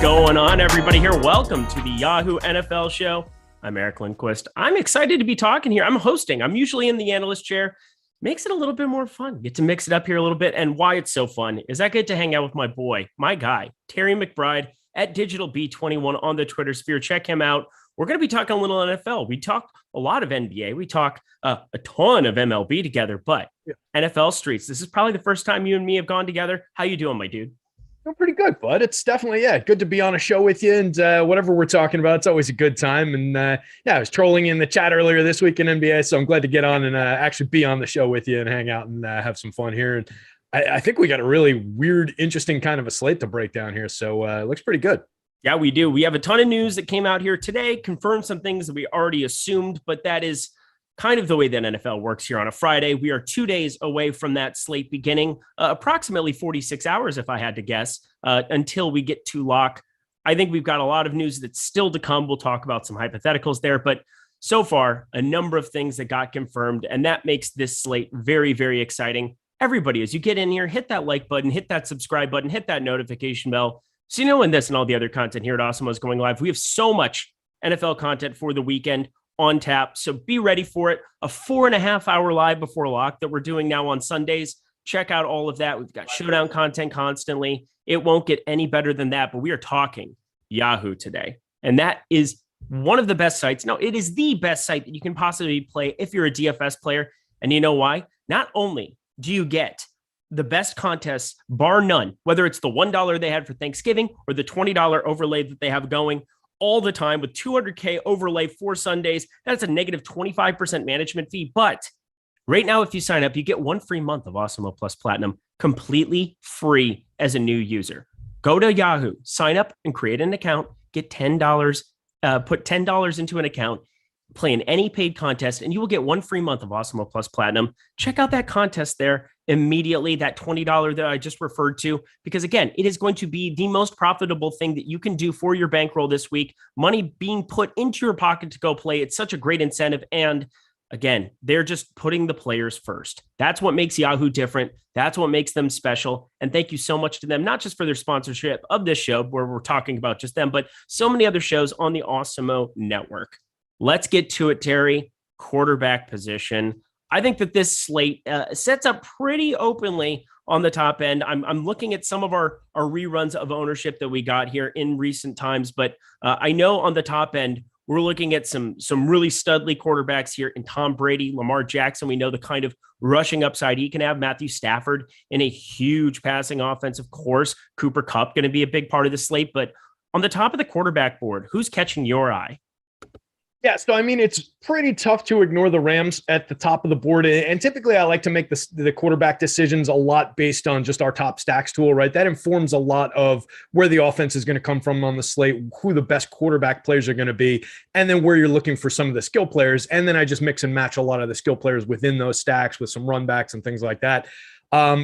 going on, everybody here? Welcome to the Yahoo NFL show. I'm Eric Lindquist. I'm excited to be talking here. I'm hosting. I'm usually in the analyst chair. Makes it a little bit more fun. Get to mix it up here a little bit. And why it's so fun is I get to hang out with my boy, my guy, Terry McBride at DigitalB21 on the Twitter sphere. Check him out. We're going to be talking a little NFL. We talk a lot of NBA. We talk a ton of MLB together, but NFL streets. This is probably the first time you and me have gone together. How you doing, my dude? Doing pretty good, bud. It's definitely, good to be on a show with you. And whatever we're talking about, it's always a good time. And I was trolling in the chat earlier this week in NBA, so I'm glad to get on and actually be on the show with you and hang out and have some fun here. And I think we got a really weird, interesting kind of a slate to break down here. So it looks pretty good. Yeah, we do. We have a ton of news that came out here today, confirmed some things that we already assumed, but that is kind of the way that NFL works here on a Friday. We are 2 days away from that slate beginning, approximately 46 hours, if I had to guess, until we get to lock. I think we've got a lot of news that's still to come. We'll talk about some hypotheticals there, but so far, a number of things that got confirmed, and that makes this slate very, very exciting. Everybody, as you get in here, hit that like button, hit that subscribe button, hit that notification bell. So you know when this and all the other content here at Awesemo is going live. We have so much NFL content for the weekend on tap, so be ready for it. A 4.5 hour live before lock that we're doing now on Sundays. Check out all of that. We've got showdown content constantly. It won't get any better than that, but we are talking Yahoo today. And that is one of the best sites. No, it is the best site that you can possibly play if you're a DFS player. And you know why? Not only do you get the best contests, bar none, whether it's the $1 they had for Thanksgiving or the $20 overlay that they have going all the time with 200K overlay for Sundays. That's a negative 25% management fee. But right now, if you sign up, you get 1 free month of Awesemo Plus Platinum completely free as a new user. Go to Yahoo, sign up and create an account, get $10, put $10 into an account, play in any paid contest, and you will get 1 free month of Awesemo Plus Platinum. Check out that contest there immediately, that $20 that I just referred to, because again, it is going to be the most profitable thing that you can do for your bankroll this week. Money being put into your pocket to go play. It's such a great incentive. And again, they're just putting the players first. That's what makes Yahoo different. That's what makes them special. And thank you so much to them, not just for their sponsorship of this show where we're talking about just them, but so many other shows on the Awesemo network. Let's get to it, Terry. Quarterback position. I think that this slate sets up pretty openly on the top end. I'm looking at some of our reruns of ownership that we got here in recent times, but I know on the top end, we're looking at some really studly quarterbacks here in Tom Brady, Lamar Jackson. We know the kind of rushing upside he can have. Matthew Stafford in a huge passing offense, of course. Cooper Kupp going to be a big part of the slate, but on the top of the quarterback board, who's catching your eye? Yeah, so I mean, it's pretty tough to ignore the Rams at the top of the board. And typically I like to make the quarterback decisions a lot based on just our top stacks tool, right? That informs a lot of where the offense is going to come from on the slate, who the best quarterback players are going to be, and then where you're looking for some of the skill players. And then I just mix and match a lot of the skill players within those stacks with some run backs and things like that.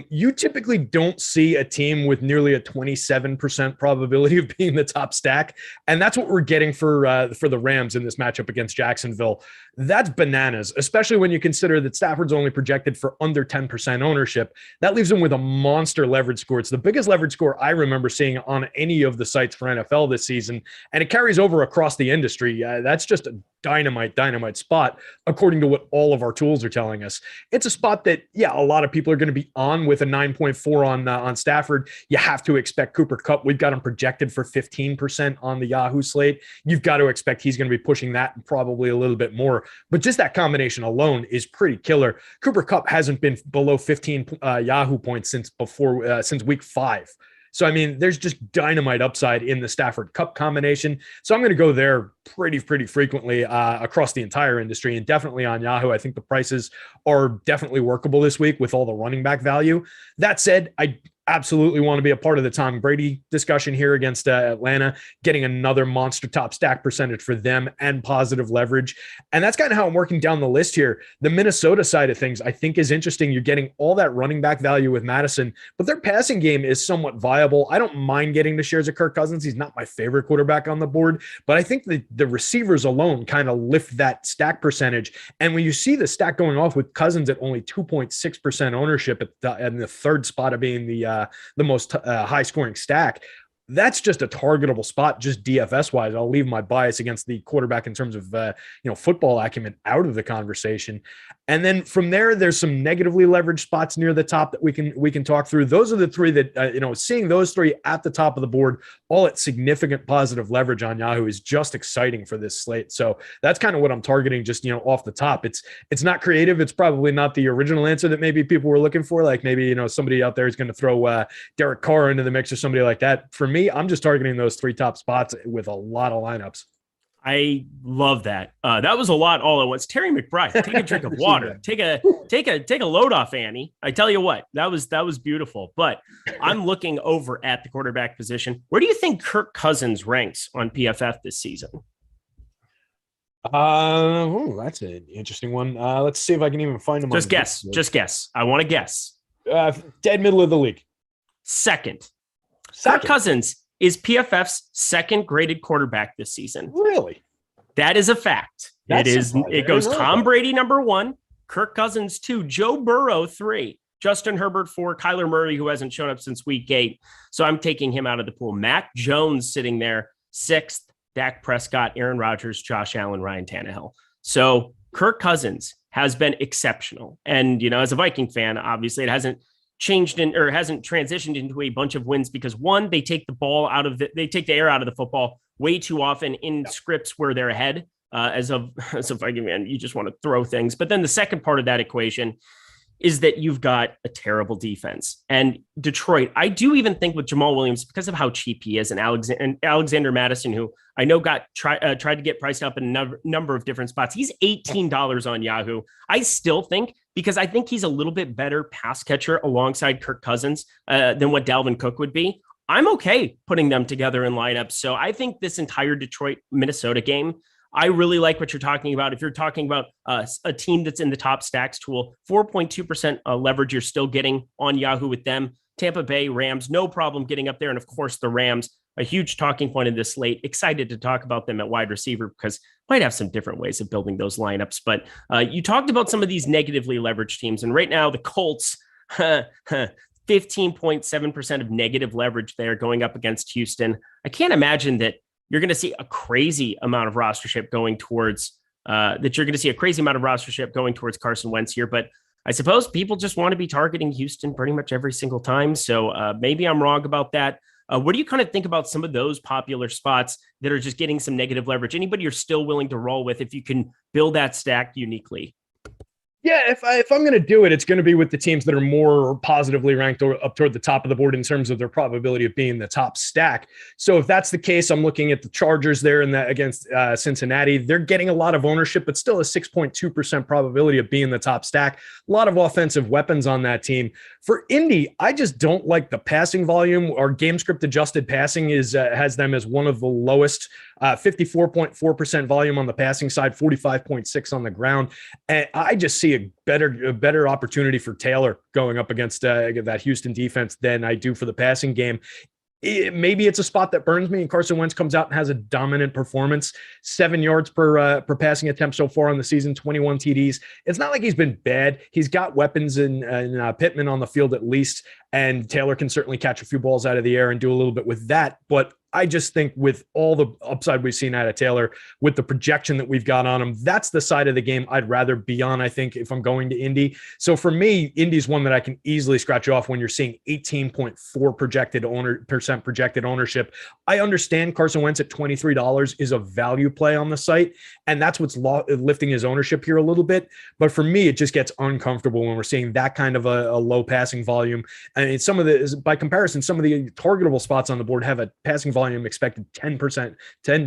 You typically don't see a team with nearly a 27% probability of being the top stack. And that's what we're getting for the Rams in this matchup against Jacksonville. That's bananas, especially when you consider that Stafford's only projected for under 10% ownership. That leaves him with a monster leverage score. It's the biggest leverage score I remember seeing on any of the sites for NFL this season. And it carries over across the industry. That's just a dynamite spot, according to what all of our tools are telling us. It's a spot that, a lot of people are going to be on with a 9.4 on Stafford. You have to expect Cooper Kupp. We've got him projected for 15% on the Yahoo slate. You've got to expect he's going to be pushing that and probably a little bit more. But just that combination alone is pretty killer. Cooper Kupp hasn't been below 15 Yahoo points since week 5. So, I mean, there's just dynamite upside in the Stafford Kupp combination. So I'm going to go there pretty frequently across the entire industry, and definitely on Yahoo. I think the prices are definitely workable this week with all the running back value. That said, I absolutely want to be a part of the Tom Brady discussion here against Atlanta, getting another monster top stack percentage for them and positive leverage. And that's kind of how I'm working down the list here. The Minnesota side of things, I think, is interesting. You're getting all that running back value with Madison, but their passing game is somewhat viable. I don't mind getting the shares of Kirk Cousins. He's not my favorite quarterback on the board, but I think the receivers alone kind of lift that stack percentage. And when you see the stack going off with Cousins at only 2.6% ownership in the third spot of being the most high scoring stack, that's just a targetable spot, just DFS wise. I'll leave my bias against the quarterback in terms of football acumen out of the conversation. And then from there, there's some negatively leveraged spots near the top that we can talk through. Those are the three that seeing those three at the top of the board, all at significant positive leverage on Yahoo, is just exciting for this slate. So that's kind of what I'm targeting, just off the top. It's not creative. It's probably not the original answer that maybe people were looking for. Like maybe somebody out there is going to throw Derek Carr into the mix or somebody like that. For me, I'm just targeting those three top spots with a lot of lineups. I love that. That was a lot all at once. Terry McBride, take a drink of water. Take a load off, Annie. I tell you what, that was beautiful. But I'm looking over at the quarterback position. Where do you think Kirk Cousins ranks on PFF this season? That's an interesting one. Let's see if I can even find him. Just guess. I want to guess. Dead middle of the league. Second. Kirk Cousins is PFF's second graded quarterback this season. Really? That is a fact. It goes Tom Brady number 1, Kirk Cousins 2, Joe Burrow 3, Justin Herbert 4, Kyler Murray, who hasn't shown up since week 8. So I'm taking him out of the pool. Mac Jones sitting there 6th, Dak Prescott, Aaron Rodgers, Josh Allen, Ryan Tannehill. So Kirk Cousins has been exceptional. And, as a Viking fan, obviously it hasn't transitioned into a bunch of wins because one, they take the air out of the football way too often in scripts where they're ahead. As a Viking fan, you just want to throw things. But then the second part of that equation is that you've got a terrible defense. And Detroit, I do even think with Jamal Williams, because of how cheap he is, and Alexander Madison, who I know tried to get priced up in a number of different spots. He's $18 on Yahoo. I still think, because I think he's a little bit better pass catcher alongside Kirk Cousins than what Dalvin Cook would be. I'm okay putting them together in lineups. So I think this entire Detroit-Minnesota game, I really like what you're talking about. If you're talking about a team that's in the top stacks tool, 4.2% leverage you're still getting on Yahoo with them. Tampa Bay Rams, no problem getting up there. And of course, the Rams, a huge talking point in this slate. Excited to talk about them at wide receiver because might have some different ways of building those lineups. But you talked about some of these negatively leveraged teams. And right now, the Colts, 15.7% of negative leverage there going up against Houston. I can't imagine that you're going to see a crazy amount of rostership going towards Carson Wentz here. But I suppose people just want to be targeting Houston pretty much every single time. So maybe I'm wrong about that. What do you kind of think about some of those popular spots that are just getting some negative leverage? Anybody you're still willing to roll with if you can build that stack uniquely? Yeah, if I'm going to do it, it's going to be with the teams that are more positively ranked or up toward the top of the board in terms of their probability of being the top stack. So if that's the case, I'm looking at the Chargers there and that against Cincinnati. They're getting a lot of ownership, but still a 6.2% probability of being the top stack. A lot of offensive weapons on that team. For Indy, I just don't like the passing volume. Our game script adjusted passing has them as one of the lowest, 54.4% volume on the passing side, 45.6 on the ground. And I just see a better opportunity for Taylor going up against that Houston defense than I do for the passing game. Maybe it's a spot that burns me and Carson Wentz comes out and has a dominant performance, 7 yards per passing attempt so far on the season, 21 TDs. It's not like he's been bad. He's got weapons in Pittman on the field at least, and Taylor can certainly catch a few balls out of the air and do a little bit with that. But I just think with all the upside we've seen out of Taylor, with the projection that we've got on him, that's the side of the game I'd rather be on, I think, if I'm going to Indy. So for me, Indy's one that I can easily scratch off when you're seeing 18.4% projected ownership. I understand Carson Wentz at $23 is a value play on the site, and that's what's lifting his ownership here a little bit. But for me, it just gets uncomfortable when we're seeing that kind of a low passing volume. And by comparison, some of the targetable spots on the board have a passing volume expected 10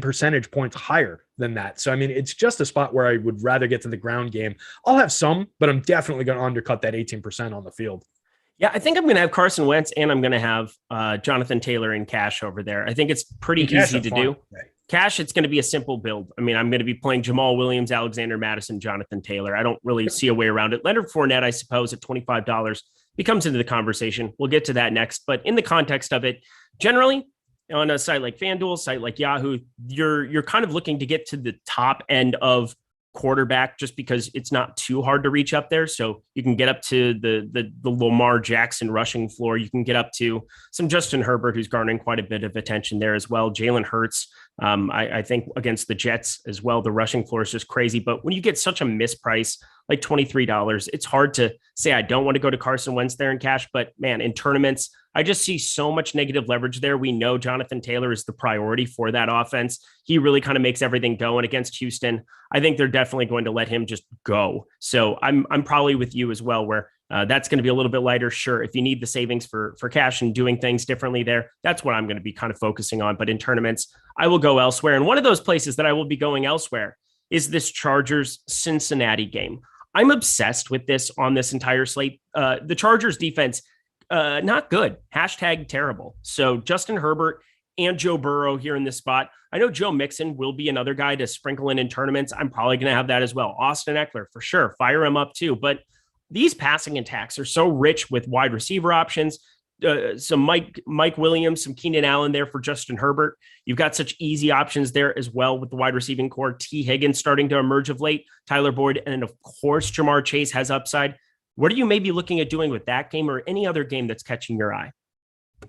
percentage points higher than that. So, I mean, it's just a spot where I would rather get to the ground game. I'll have some, but I'm definitely going to undercut that 18% on the field. Yeah, I think I'm going to have Carson Wentz and I'm going to have Jonathan Taylor in cash over there. I think it's pretty easy to do. Okay. Cash, it's going to be a simple build. I mean, I'm going to be playing Jamal Williams, Alexander Madison, Jonathan Taylor. I don't really see a way around it. Leonard Fournette, I suppose, at $25 becomes into the conversation. We'll get to that next. But in the context of it, generally, on a site like FanDuel, site like Yahoo, you're kind of looking to get to the top end of quarterback just because it's not too hard to reach up there. So you can get up to the Lamar Jackson rushing floor. You can get up to some Justin Herbert, who's garnering quite a bit of attention there as well. Jalen Hurts, I think against the Jets as well, the rushing floor is just crazy. But when you get such a misprice, like $23, it's hard to say I don't want to go to Carson Wentz there in cash. But man, in tournaments, I just see so much negative leverage there. We know Jonathan Taylor is the priority for that offense. He really kind of makes everything go. And against Houston, I think they're definitely going to let him just go. So I'm probably with you as well, where that's going to be a little bit lighter. Sure, if you need the savings for cash and doing things differently there, that's what I'm going to be kind of focusing on. But in tournaments, I will go elsewhere. And one of those places that I will be going elsewhere is this Chargers Cincinnati game. I'm obsessed with this on this entire slate. The Chargers defense, not good. Hashtag terrible. So Justin Herbert and Joe Burrow here in this spot. I know Joe Mixon will be another guy to sprinkle in tournaments. I'm probably going to have that as well. Austin Eckler, for sure. Fire him up too. But these passing attacks are so rich with wide receiver options. Some Mike Williams, some Keenan Allen there for Justin Herbert. You've got such easy options there as well with the wide receiving core. T. Higgins starting to emerge of late. Tyler Boyd. And of course, Jamar Chase has upside. What are you maybe looking at doing with that game or any other game that's catching your eye?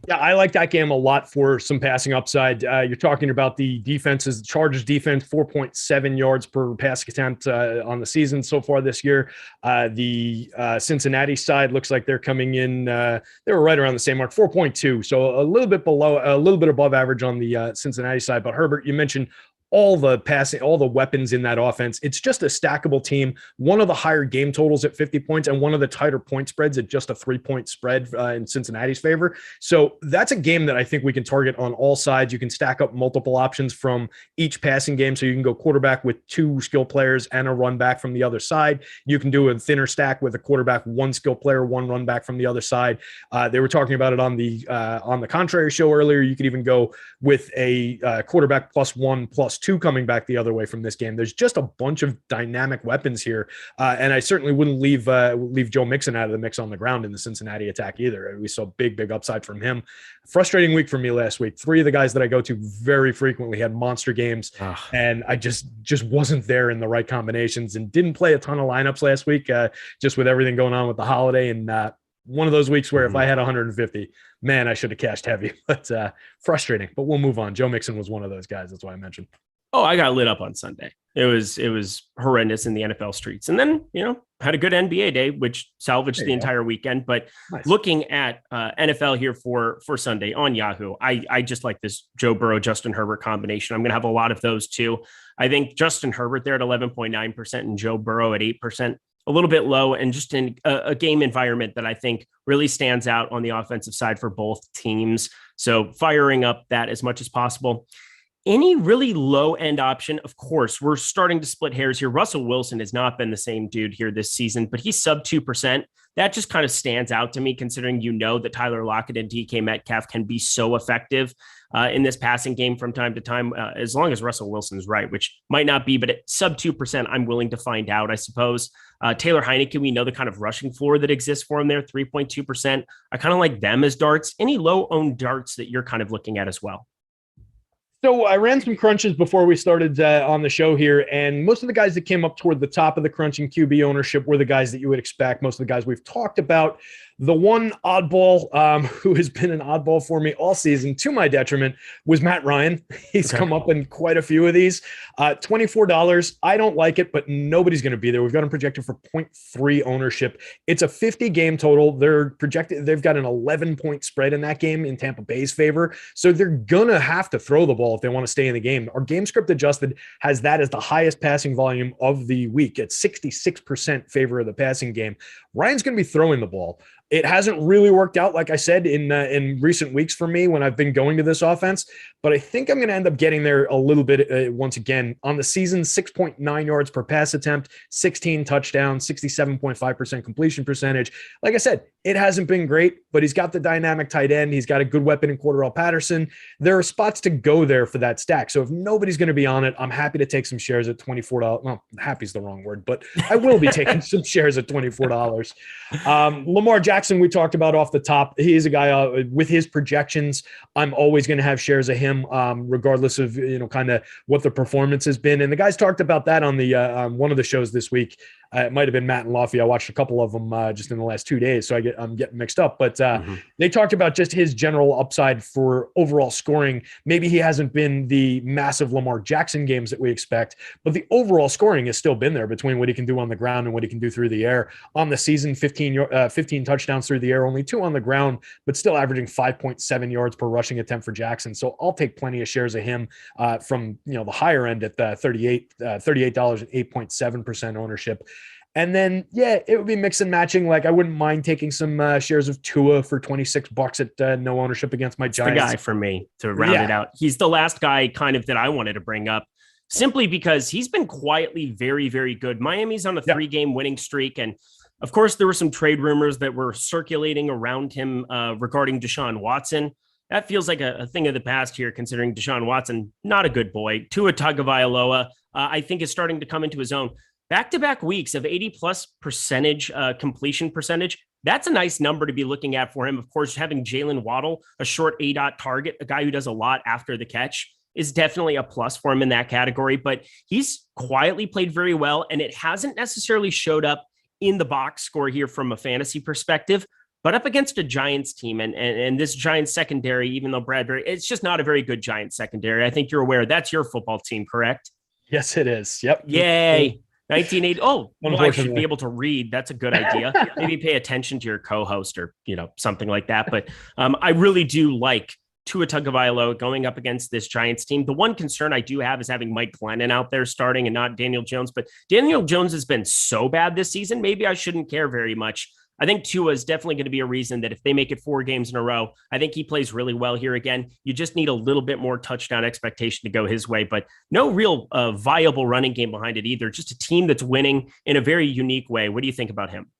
Yeah, I like that game a lot for some passing upside. You're talking about the defenses, the Chargers defense, 4.7 yards per pass attempt on the season so far this year. The Cincinnati side looks like they're coming in. They were right around the same mark, 4.2. So a little bit below, a little bit above average on the Cincinnati side. But Herbert, you mentioned all the passing, all the weapons in that offense. It's just a stackable team. One of the higher game totals at 50 points and one of the tighter point spreads at just a 3-point spread in Cincinnati's favor. So that's a game that I think we can target on all sides. You can stack up multiple options from each passing game. So you can go quarterback with 2 skill players and a run back from the other side. You can do a thinner stack with a quarterback, 1 skill player, 1 run back from the other side. They were talking about it on the contrary show earlier. You could even go with a quarterback +1/+2 coming back the other way from this game. There's just a bunch of dynamic weapons here. And I certainly wouldn't leave Joe Mixon out of the mix on the ground in the Cincinnati attack either. We saw big upside from him. Frustrating week for me last week. 3 of the guys that I go to very frequently had monster games, and I just wasn't there in the right combinations and didn't play a ton of lineups last week, just with everything going on with the holiday. And one of those weeks where if I had 150, man, I should have cashed heavy, but frustrating. But we'll move on. Joe Mixon was one of those guys. That's why I mentioned. Oh, I got lit up on Sunday. It was horrendous in the NFL streets. And then, had a good NBA day, which salvaged the entire weekend. But nice. Looking at NFL here for Sunday on Yahoo, I just like this Joe Burrow, Justin Herbert combination. I'm going to have a lot of those too. I think Justin Herbert there at 11.9% and Joe Burrow at 8%, a little bit low, and just in a game environment that I think really stands out on the offensive side for both teams. So firing up that as much as possible. Any really low end option, of course, we're starting to split hairs here. Russell Wilson has not been the same dude here this season, but he's sub 2%. That just kind of stands out to me, considering that Tyler Lockett and DK Metcalf can be so effective in this passing game from time to time, as long as Russell Wilson's right, which might not be, but at sub 2%, I'm willing to find out, I suppose. Taylor Heineke, we know the kind of rushing floor that exists for him there, 3.2%. I kind of like them as darts. Any low owned darts that you're kind of looking at as well? So I ran some crunches before we started on the show here, and most of the guys that came up toward the top of the crunch in QB ownership were the guys that you would expect. Most of the guys we've talked about. The one oddball who has been an oddball for me all season, to my detriment, was Matt Ryan. He's come up in quite a few of these. $24. I don't like it, but nobody's going to be there. We've got him projected for 0.3 ownership. It's a 50 game total. They're projected. They've got an 11-point spread in that game in Tampa Bay's favor. So they're going to have to throw the ball if they want to stay in the game. Our game script adjusted has that as the highest passing volume of the week at 66% favor of the passing game. Ryan's going to be throwing the ball. It hasn't really worked out, like I said, in recent weeks for me when I've been going to this offense, but I think I'm going to end up getting there a little bit once again. On the season, 6.9 yards per pass attempt, 16 touchdowns, 67.5% completion percentage. Like I said, it hasn't been great, but he's got the dynamic tight end. He's got a good weapon in Cordarrelle Patterson. There are spots to go there for that stack. So if nobody's going to be on it, I'm happy to take some shares at $24. Well, happy is the wrong word, but I will be taking some shares at $24. Lamar Jackson Jackson, we talked about off the top. He is a guy with his projections. I'm always going to have shares of him, regardless of, kind of what the performance has been. And the guys talked about that on the one of the shows this week. It might have been Matt and Lofty. I watched a couple of them just in the last 2 days, so I'm getting mixed up. But they talked about just his general upside for overall scoring. Maybe he hasn't been the massive Lamar Jackson games that we expect, but the overall scoring has still been there between what he can do on the ground and what he can do through the air. On the season, 15 touchdowns through the air, only 2 on the ground, but still averaging 5.7 yards per rushing attempt for Jackson. So I'll take plenty of shares of him from the higher end at the $38 and 8.7% ownership. And then, it would be mix and matching. Like, I wouldn't mind taking some shares of Tua for $26 at no ownership against my Giants. The guy for me to round it out. He's the last guy kind of that I wanted to bring up, simply because he's been quietly very, very good. Miami's on a 3-game winning streak. And of course, there were some trade rumors that were circulating around him regarding Deshaun Watson. That feels like a thing of the past here, considering Deshaun Watson, not a good boy. Tua Tagovailoa, I think, is starting to come into his own. Back-to-back weeks of 80+% completion percentage. That's a nice number to be looking at for him. Of course, having Jalen Waddle, a short A-dot target, a guy who does a lot after the catch, is definitely a plus for him in that category. But he's quietly played very well, and it hasn't necessarily showed up in the box score here from a fantasy perspective, but up against a Giants team and this Giants secondary, even though Bradbury, it's just not a very good Giants secondary. I think you're aware that's your football team, correct? Yes, it is. Yep. Yay. 1980. Oh, well, I should be able to read. That's a good idea. Maybe pay attention to your co-host or, something like that. But I really do like Tua Tagovailoa going up against this Giants team. The one concern I do have is having Mike Glennon out there starting and not Daniel Jones. But Daniel Jones has been so bad this season. Maybe I shouldn't care very much. I think Tua is definitely going to be a reason that if they make it 4 games in a row, I think he plays really well here again. You just need a little bit more touchdown expectation to go his way, but no real viable running game behind it either. Just a team that's winning in a very unique way. What do you think about him?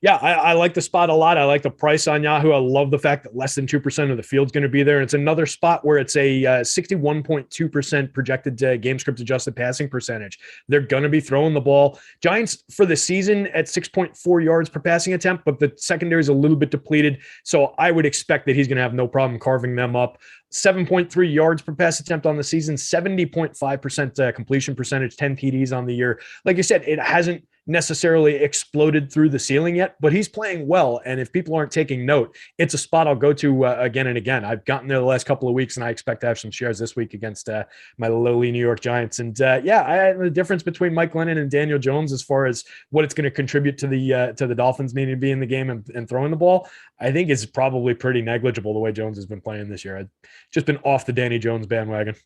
Yeah, I like the spot a lot. I like the price on Yahoo. I love the fact that less than 2% of the field's going to be there. It's another spot where it's a 61.2% projected game script adjusted passing percentage. They're going to be throwing the ball. Giants for the season at 6.4 yards per passing attempt, but the secondary is a little bit depleted. So I would expect that he's going to have no problem carving them up. 7.3 yards per pass attempt on the season, 70.5% completion percentage, 10 TDs on the year. Like you said, it hasn't necessarily exploded through the ceiling yet, but he's playing well. And if people aren't taking note, it's a spot I'll go to again and again. I've gotten there the last couple of weeks, and I expect to have some shares this week against my lowly New York Giants. And the difference between Mike Glennon and Daniel Jones as far as what it's going to contribute to the Dolphins needing to be in the game and throwing the ball, I think is probably pretty negligible the way Jones has been playing this year. I've just been off the Danny Jones bandwagon.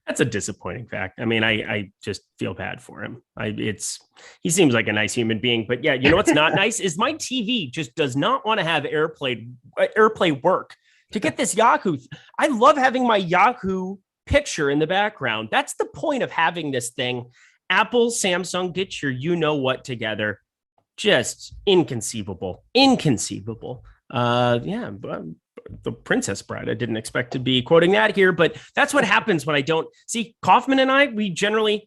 That's a disappointing fact. I mean, I just feel bad for him. He seems like a nice human being, but yeah, you know what's not nice is my TV just does not want to have AirPlay work to get this Yahoo. I love having my Yahoo picture in the background. That's the point of having this thing. Apple, Samsung, get your you-know-what together. Just inconceivable. The Princess Bride. I didn't expect to be quoting that here, but that's what happens when I don't see Kaufman and I,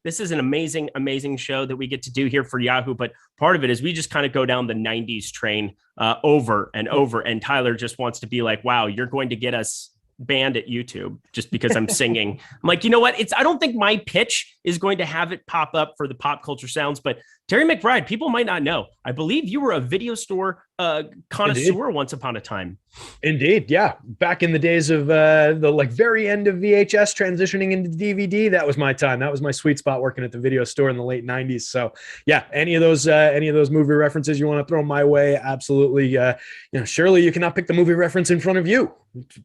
this is an amazing, amazing show that we get to do here for Yahoo. But part of it is we just kind of go down the 90s train over and over. And Tyler just wants to be like, wow, you're going to get us banned at YouTube just because I'm singing. I'm like, you know what? I don't think my pitch is going to have it pop up for the pop culture sounds, but Terry McBride, people might not know. I believe you were a video store connoisseur Indeed. Once upon a time. Indeed. Yeah. Back in the days of the very end of VHS transitioning into DVD, that was my time. That was my sweet spot working at the video store in the late 90s. So yeah, any of those movie references you want to throw my way, absolutely. Surely you cannot pick the movie reference in front of you,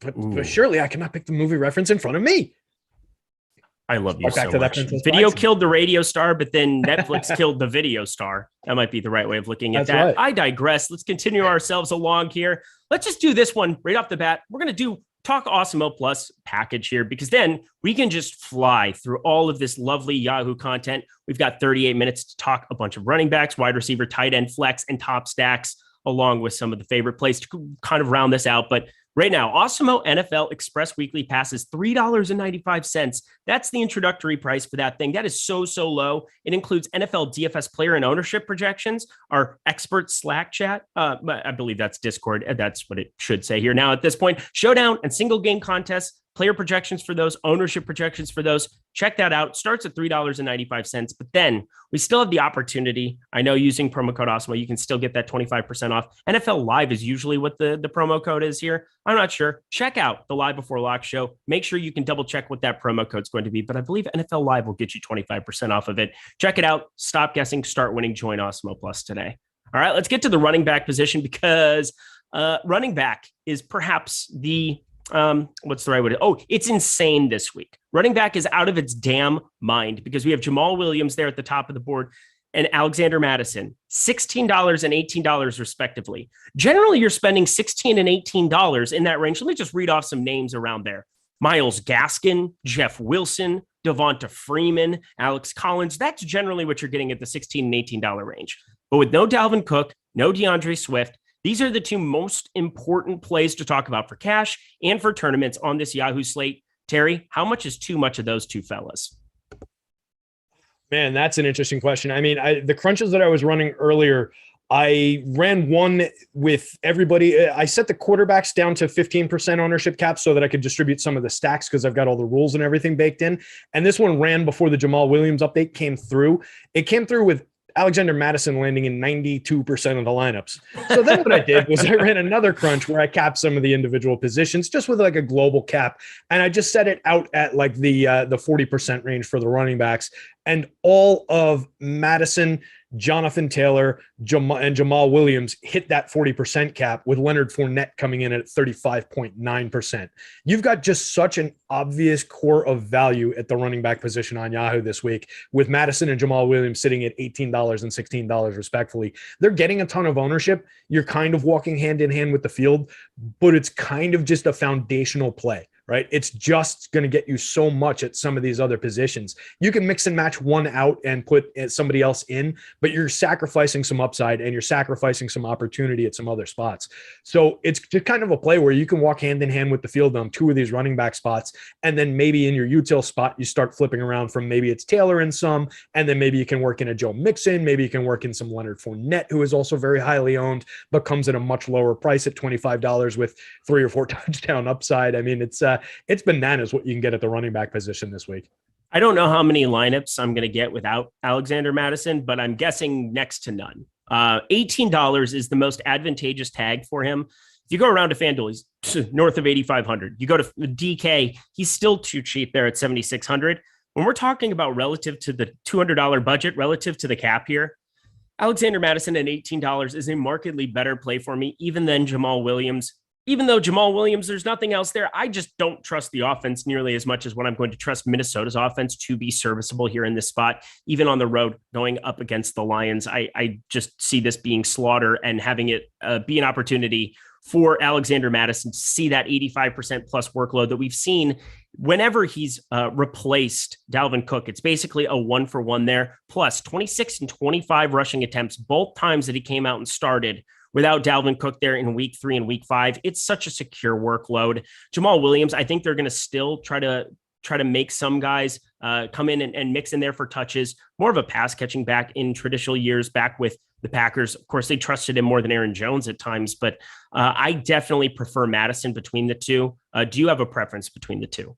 but surely I cannot pick the movie reference in front of me. I love you so much. Video killed the radio star, but then Netflix killed the video star. That might be the right way of looking at that. Right. I digress. Let's continue ourselves along here. Let's just do this one right off the bat. We're going to talk Awesemo Plus package here, because then we can just fly through all of this lovely Yahoo content. We've got 38 minutes to talk a bunch of running backs, wide receiver, tight end, flex, and top stacks, along with some of the favorite plays to kind of round this out. But Right now, Awesemo NFL Express Weekly Pass is $3.95. That's the introductory price for that thing. That is so low. It includes NFL DFS player and ownership projections, our expert Slack chat. I believe that's Discord. That's what it should say here now at this point. Showdown and single game contests, player projections for those, ownership projections for those. Check that out. Starts at $3.95. But then we still have the opportunity. I know using promo code Awesemo, you can still get that 25% off. NFL Live is usually what the promo code is here. I'm not sure. Check out the Live Before Lock show. Make sure you can double check what that promo code is going to be. But I believe NFL Live will get you 25% off of it. Check it out. Stop guessing. Start winning. Join Awesemo Plus today. All right, let's get to the running back position because running back is perhaps the what's the right way? It's insane this week. Running back is out of its damn mind because we have Jamal Williams there at the top of the board and Alexander Mattison, $16 and $18 respectively. Generally, you're spending $16 and $18 in that range. Let me just read off some names around there. Myles Gaskin, Jeff Wilson, Devonta Freeman, Alex Collins. That's generally what you're getting at the $16 and $18 range. But with no Dalvin Cook, no DeAndre Swift, these are the two most important plays to talk about for cash and for tournaments on this Yahoo slate. Terry, how much is too much of those two fellas? Man, that's an interesting question. I mean, the crunches that I was running earlier, I ran one with everybody. I set the quarterbacks down to 15% ownership cap so that I could distribute some of the stacks because I've got all the rules and everything baked in. And this one ran before the Jamal Williams update came through. It came through with Alexander Mattison landing in 92% of the lineups. So then what I did was I ran another crunch where I capped some of the individual positions just with like a global cap. And I just set it out at like the 40% range for the running backs. And all of Mattison, Jonathan Taylor, and Jamal Williams hit that 40% cap with Leonard Fournette coming in at 35.9%. You've got just such an obvious core of value at the running back position on Yahoo this week with Mattison and Jamal Williams sitting at $18 and $16 respectively. They're getting a ton of ownership. You're kind of walking hand in hand with the field, but it's kind of just a foundational play. Right? It's just going to get you so much at some of these other positions. You can mix and match one out and put somebody else in, but you're sacrificing some upside and you're sacrificing some opportunity at some other spots. So it's just kind of a play where you can walk hand in hand with the field on two of these running back spots. And then maybe in your util spot, you start flipping around from maybe it's Taylor in some, and then maybe you can work in a Joe Mixon. Maybe you can work in some Leonard Fournette, who is also very highly owned, but comes at a much lower price at $25 with 3 or 4 touchdown upside. I mean, it's bananas what you can get at the running back position this week. I don't know how many lineups I'm going to get without Alexander Mattison, but I'm guessing next to none. $18 is the most advantageous tag for him. If you go around to FanDuel, he's north of 8,500. You go to DK, he's still too cheap there at 7,600. When we're talking about relative to the $200 budget, relative to the cap here, Alexander Mattison at $18 is a markedly better play for me, even than Jamal Williams. Even though Jamal Williams, there's nothing else there. I just don't trust the offense nearly as much as what I'm going to trust Minnesota's offense to be serviceable here in this spot, even on the road going up against the Lions. I just see this being slaughter and having it be an opportunity for Alexander Mattison to see that 85% plus workload that we've seen whenever he's replaced Dalvin Cook. It's basically a 1-for-1 there, plus 26 and 25 rushing attempts, both times that he came out and started without Dalvin Cook there in week 3 and week 5. It's such a secure workload. Jamal Williams, I think they're going to still try to make some guys come in and mix in there for touches, more of a pass catching back in traditional years back with the Packers. Of course, they trusted him more than Aaron Jones at times, but I definitely prefer Mattison between the two. Do you have a preference between the two?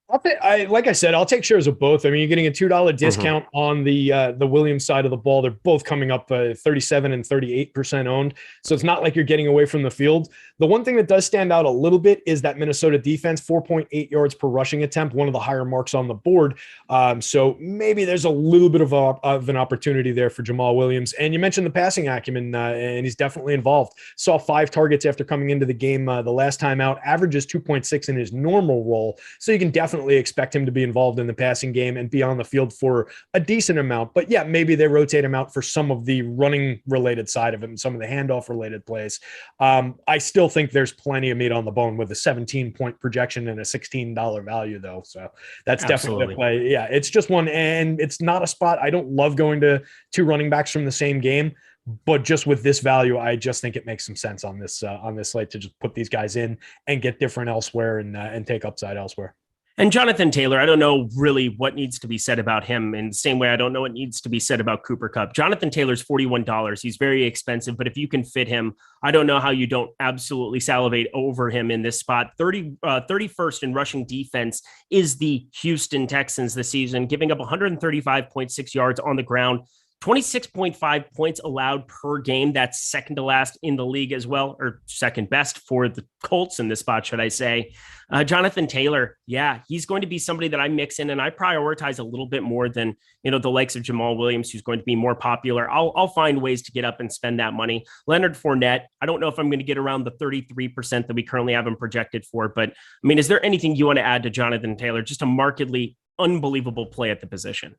Like I said, I'll take shares of both. I mean, you're getting a $2 discount on the Williams side of the ball. They're both coming up 37 and 38% owned. So it's not like you're getting away from the field. The one thing that does stand out a little bit is that Minnesota defense, 4.8 yards per rushing attempt, one of the higher marks on the board. So maybe there's a little bit of an opportunity there for Jamal Williams. And you mentioned the passing acumen, and he's definitely involved. Saw 5 targets after coming into the game the last time out, averages 2.6 in his normal role. So you can definitely expect him to be involved in the passing game and be on the field for a decent amount. But yeah, maybe they rotate him out for some of the running related side of him, some of the handoff related plays. I still think there's plenty of meat on the bone with a 17-point projection and a $16 value though. So that's definitely a play. Yeah, it's just one, and it's not a spot. I don't love going to 2 running backs from the same game, But just with this value, I just think it makes some sense on this slate to just put these guys in and get different elsewhere and take upside elsewhere. And Jonathan Taylor, I don't know really what needs to be said about him. In the same way, I don't know what needs to be said about Cooper Kupp. Jonathan Taylor's $41. He's very expensive, but if you can fit him, I don't know how you don't absolutely salivate over him in this spot. 31st in rushing defense is the Houston Texans this season, giving up 135.6 yards on the ground. 26.5 points allowed per game. That's second to last in the league as well, or second best for the Colts in this spot, should I say. Jonathan Taylor, yeah, he's going to be somebody that I mix in and I prioritize a little bit more than, the likes of Jamal Williams, who's going to be more popular. I'll find ways to get up and spend that money. Leonard Fournette, I don't know if I'm going to get around the 33% that we currently have him projected for, but I mean, is there anything you want to add to Jonathan Taylor? Just a markedly unbelievable play at the position.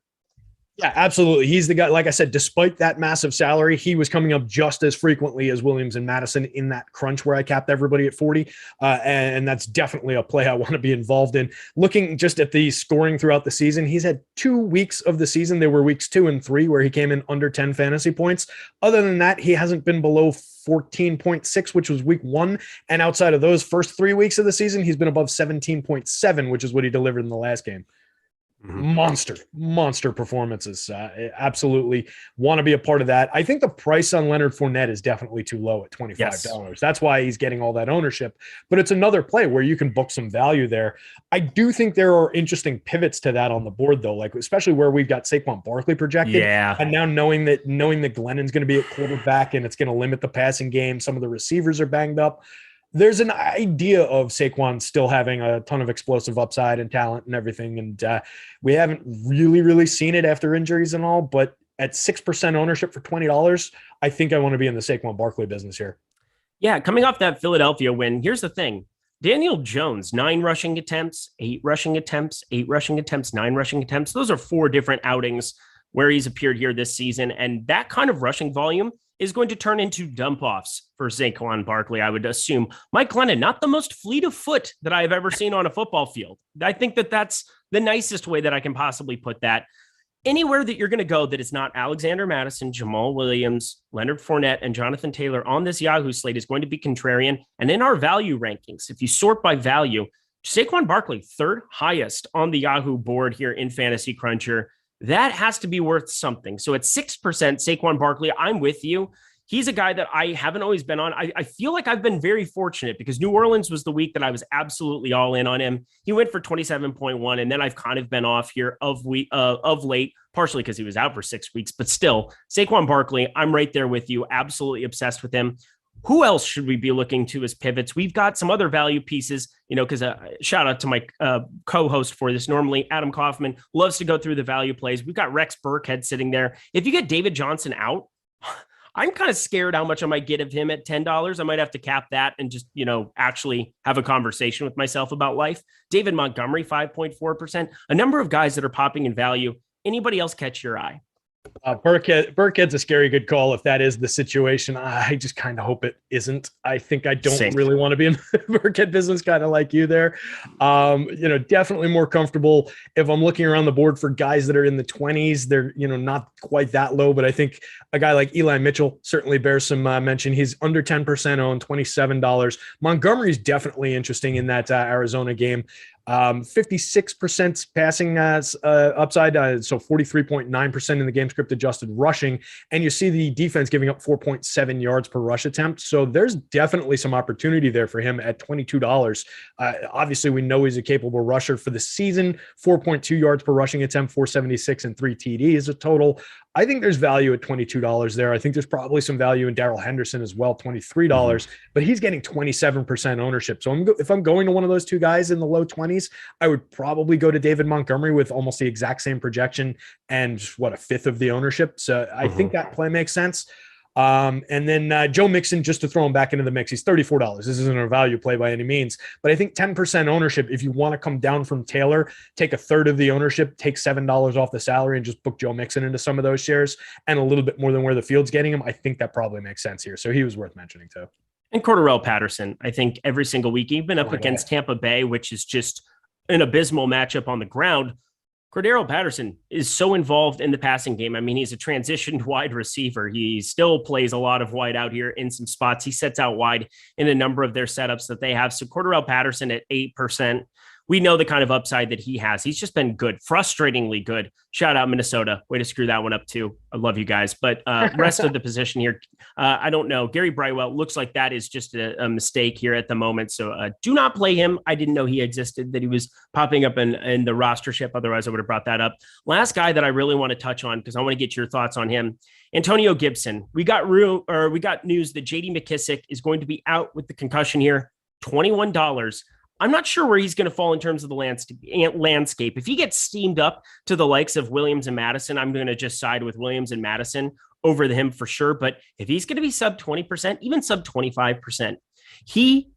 Yeah, absolutely. He's the guy, like I said, despite that massive salary, he was coming up just as frequently as Williams and Madison in that crunch where I capped everybody at 40. And that's definitely a play I want to be involved in. Looking just at the scoring throughout the season, he's had 2 weeks of the season. There were weeks 2 and 3 where he came in under 10 fantasy points. Other than that, he hasn't been below 14.6, which was week 1. And outside of those first 3 weeks of the season, he's been above 17.7, which is what he delivered in the last game. Monster performances. Absolutely want to be a part of that. I think the price on Leonard Fournette is definitely too low at $25. Yes. That's why he's getting all that ownership, but it's another play where you can book some value there. I do think there are interesting pivots to that on the board though, like especially where we've got Saquon Barkley projected. Yeah. And now knowing that Glennon's going to be at quarterback and it's going to limit the passing game. Some of the receivers are banged up. There's an idea of Saquon still having a ton of explosive upside and talent and everything. And we haven't really seen it after injuries and all, but at 6% ownership for $20, I think I want to be in the Saquon Barkley business here. Yeah. Coming off that Philadelphia win, here's the thing. Daniel Jones, 9 rushing attempts, 8 rushing attempts, 8 rushing attempts, 9 rushing attempts. Those are 4 different outings where he's appeared here this season. And that kind of rushing volume is going to turn into dump-offs for Saquon Barkley, I would assume. Mike Glennon, not the most fleet of foot that I have ever seen on a football field. I think that that's the nicest way that I can possibly put that. Anywhere that you're going to go that is not Alexander Madison, Jamal Williams, Leonard Fournette, and Jonathan Taylor on this Yahoo slate is going to be contrarian. And in our value rankings, if you sort by value, Saquon Barkley, 3rd highest on the Yahoo board here in Fantasy Cruncher. That has to be worth something. So at 6%, Saquon Barkley, I'm with you. He's a guy that I haven't always been on. I feel like I've been very fortunate because New Orleans was the week that I was absolutely all in on him. He went for 27.1, and then I've kind of been off here of late, partially because he was out for 6 weeks. But still, Saquon Barkley, I'm right there with you. Absolutely obsessed with him. Who else should we be looking to as pivots? We've got some other value pieces, because shout out to my co-host for this. Normally, Adam Kaufman loves to go through the value plays. We've got Rex Burkhead sitting there. If you get David Johnson out, I'm kind of scared how much I might get of him at $10. I might have to cap that and just, actually have a conversation with myself about life. David Montgomery, 5.4%. A number of guys that are popping in value. Anybody else catch your eye? Burkhead's a scary good call if that is the situation. I just kind of hope it isn't. I think I don't really want to be in the Burkhead business, kind of like you there. Definitely more comfortable if I'm looking around the board for guys that are in the 20s. They're, not quite that low, but I think a guy like Eli Mitchell certainly bears some mention. He's under 10% owned, $27. Montgomery's definitely interesting in that Arizona game. 56% passing upside, so 43.9% in the game script adjusted rushing. And you see the defense giving up 4.7 yards per rush attempt. So there's definitely some opportunity there for him at $22. Obviously, we know he's a capable rusher for the season, 4.2 yards per rushing attempt, 476 and 3 TDs a total. I think there's value at $22 there. I think there's probably some value in Darrell Henderson as well, $23, but he's getting 27% ownership. So if I'm going to one of those 2 guys in the low 20s, I would probably go to David Montgomery with almost the exact same projection and a 5th of the ownership. So I think that play makes sense. And then Joe Mixon, just to throw him back into the mix, he's $34. This isn't a value play by any means, but I think 10% ownership, if you want to come down from Taylor, take 1/3 of the ownership, take $7 off the salary and just book Joe Mixon into some of those shares and a little bit more than where the field's getting him. I think that probably makes sense here. So he was worth mentioning too. And Cordarrelle Patterson, I think every single week, even up against Tampa Bay, which is just an abysmal matchup on the ground. Cordero Patterson is so involved in the passing game. I mean, he's a transitioned wide receiver. He still plays a lot of wide out here in some spots. He sets out wide in a number of their setups that they have. So Cordero Patterson at 8%. We know the kind of upside that he has. He's just been good, frustratingly good. Shout out Minnesota. Way to screw that one up too. I love you guys. But rest of the position here, I don't know. Gary Brightwell looks like that is just a mistake here at the moment. So do not play him. I didn't know he existed, that he was popping up in the rostership. Otherwise, I would have brought that up. Last guy that I really want to touch on, because I want to get your thoughts on him, Antonio Gibson. We got news that J.D. McKissic is going to be out with the concussion here. $21. I'm not sure where he's going to fall in terms of the landscape. If he gets steamed up to the likes of Williams and Madison, I'm going to just side with Williams and Madison over him for sure. But if he's going to be sub 20%, even sub 25%, he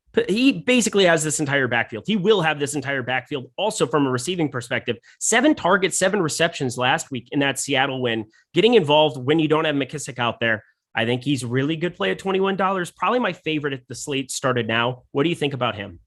basically has this entire backfield. He will have this entire backfield also from a receiving perspective. 7 targets, 7 receptions last week in that Seattle win. Getting involved when you don't have McKissic out there, I think he's really good play at $21. Probably my favorite if the slate started now. What do you think about him?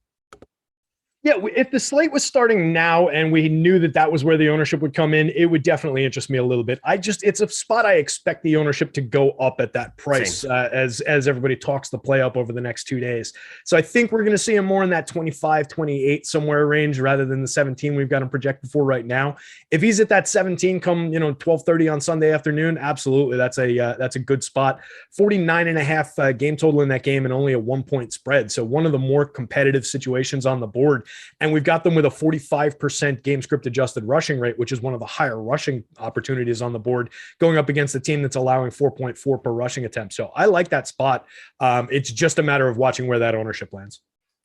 Yeah, if the slate was starting now and we knew that that was where the ownership would come in, it would definitely interest me a little bit. It's a spot I expect the ownership to go up at that price as everybody talks the play up over the next 2 days. So I think we're going to see him more in that 25, 28 somewhere range rather than the 17 we've got him projected for right now. If he's at that 17 come 12:30 on Sunday afternoon, absolutely, that's a good spot. 49.5 game total in that game and only a 1-point spread. So one of the more competitive situations on the board. And we've got them with a 45% game script adjusted rushing rate, which is one of the higher rushing opportunities on the board, going up against a team that's allowing 4.4 per rushing attempt. So I like that spot. It's just a matter of watching where that ownership lands.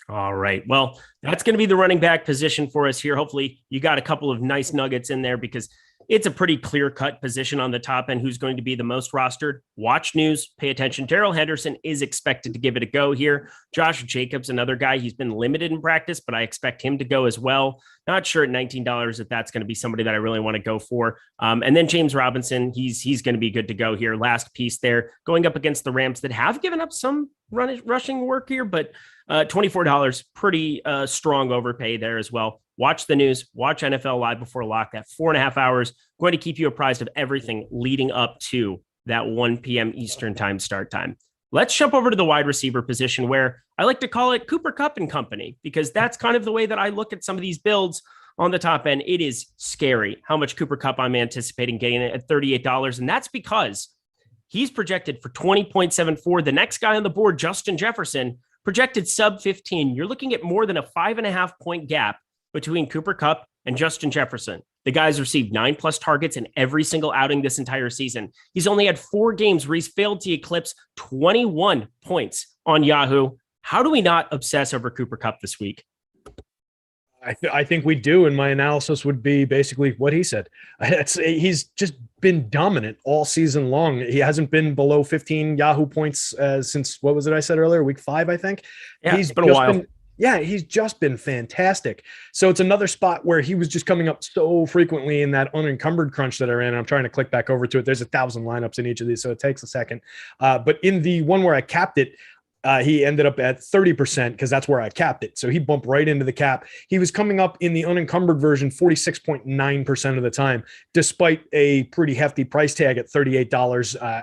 All right. Well, that's going to be the running back position for us here. Hopefully you got a couple of nice nuggets in there, because it's a pretty clear-cut position on the top end. Who's going to be the most rostered? Watch news, pay attention. Darrell Henderson is expected to give it a go here. Josh Jacobs, another guy, he's been limited in practice, but I expect him to go as well. Not sure at $19 if that's going to be somebody that I really want to go for. And then James Robinson, he's going to be good to go here. Last piece there, going up against the Rams that have given up some rushing work here, but $24, pretty strong overpay there as well. Watch the news, watch NFL Live before lock, that 4.5 hours, going to keep you apprised of everything leading up to that 1 p.m. Eastern time start time. Let's jump over to the wide receiver position, where I like to call it Cooper Kupp and company, because that's kind of the way that I look at some of these builds on the top end. It is scary how much Cooper Kupp I'm anticipating getting at $38. And that's because he's projected for 20.74. The next guy on the board, Justin Jefferson, projected sub 15. You're looking at more than a 5.5 point gap between Cooper Kupp and Justin Jefferson. The guy's received 9+ targets in every single outing this entire season. He's only had 4 games where he's failed to eclipse 21 points on Yahoo. How do we not obsess over Cooper Kupp this week? I think we do, and my analysis would be basically what he said. He's just been dominant all season long. He hasn't been below 15 Yahoo points since, what was it I said earlier, week 5, I think? Yeah, it's been a while. He's just been fantastic. So it's another spot where he was just coming up so frequently in that unencumbered crunch that I ran. I'm trying to click back over to it. There's 1,000 lineups in each of these, so it takes a second. But in the one where I capped it, he ended up at 30% because that's where I capped it. So he bumped right into the cap. He was coming up in the unencumbered version 46.9% of the time, despite a pretty hefty price tag at $38,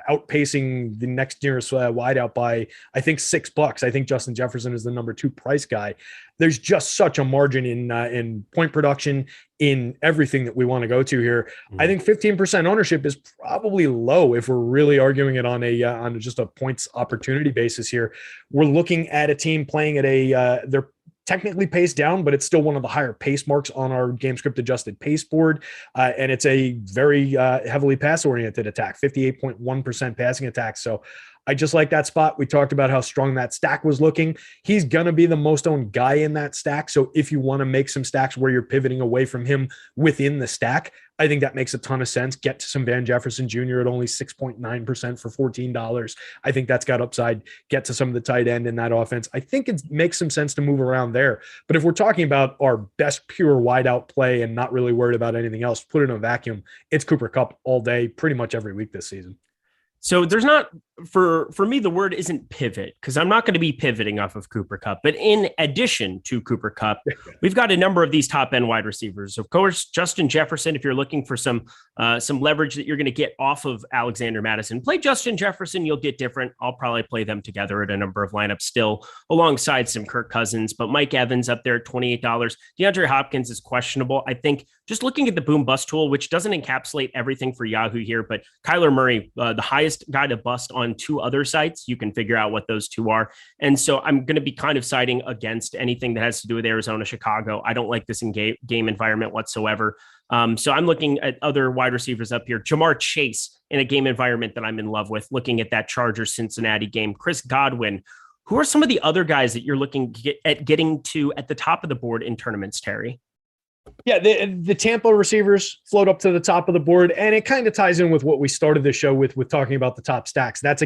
outpacing the next nearest wideout by, I think, $6. I think Justin Jefferson is the number 2 price guy. There's just such a margin in point production, in everything that we want to go to here. I think 15% ownership is probably low if we're really arguing it on just a points opportunity basis here. We're looking at a team playing at they're technically paced down, but it's still one of the higher pace marks on our game script adjusted pace board. And it's a very heavily pass oriented attack, 58.1% passing attack. So I just like that spot. We talked about how strong that stack was looking. He's going to be the most owned guy in that stack. So if you want to make some stacks where you're pivoting away from him within the stack, I think that makes a ton of sense. Get to some Van Jefferson Jr. at only 6.9% for $14. I think that's got upside. Get to some of the tight end in that offense. I think it makes some sense to move around there. But if we're talking about our best pure wideout play and not really worried about anything else, put it in a vacuum, it's Cooper Kupp all day, pretty much every week this season. So there's not for me, the word isn't pivot, because I'm not going to be pivoting off of Cooper Kupp. But in addition to Cooper Kupp, we've got a number of these top end wide receivers. Of course, Justin Jefferson, if you're looking for some leverage that you're going to get off of Alexander Mattison, play Justin Jefferson. You'll get different. I'll probably play them together at a number of lineups still, alongside some Kirk Cousins. But Mike Evans up there at $28. DeAndre Hopkins is questionable. I think just looking at the boom bust tool, which doesn't encapsulate everything for Yahoo here, but Kyler Murray, the highest guy to bust on two other sites. You can figure out what those two are. And so I'm going to be kind of siding against anything that has to do with Arizona, Chicago. I don't like this game environment whatsoever. So I'm looking at other wide receivers up here. Jamar Chase in a game environment that I'm in love with, looking at that Chargers Cincinnati game. Chris Godwin. Who are some of the other guys that you're looking at getting to at the top of the board in tournaments, Terry? Yeah, the Tampa receivers float up to the top of the board, and it kind of ties in with what we started the show with talking about the top stacks. That's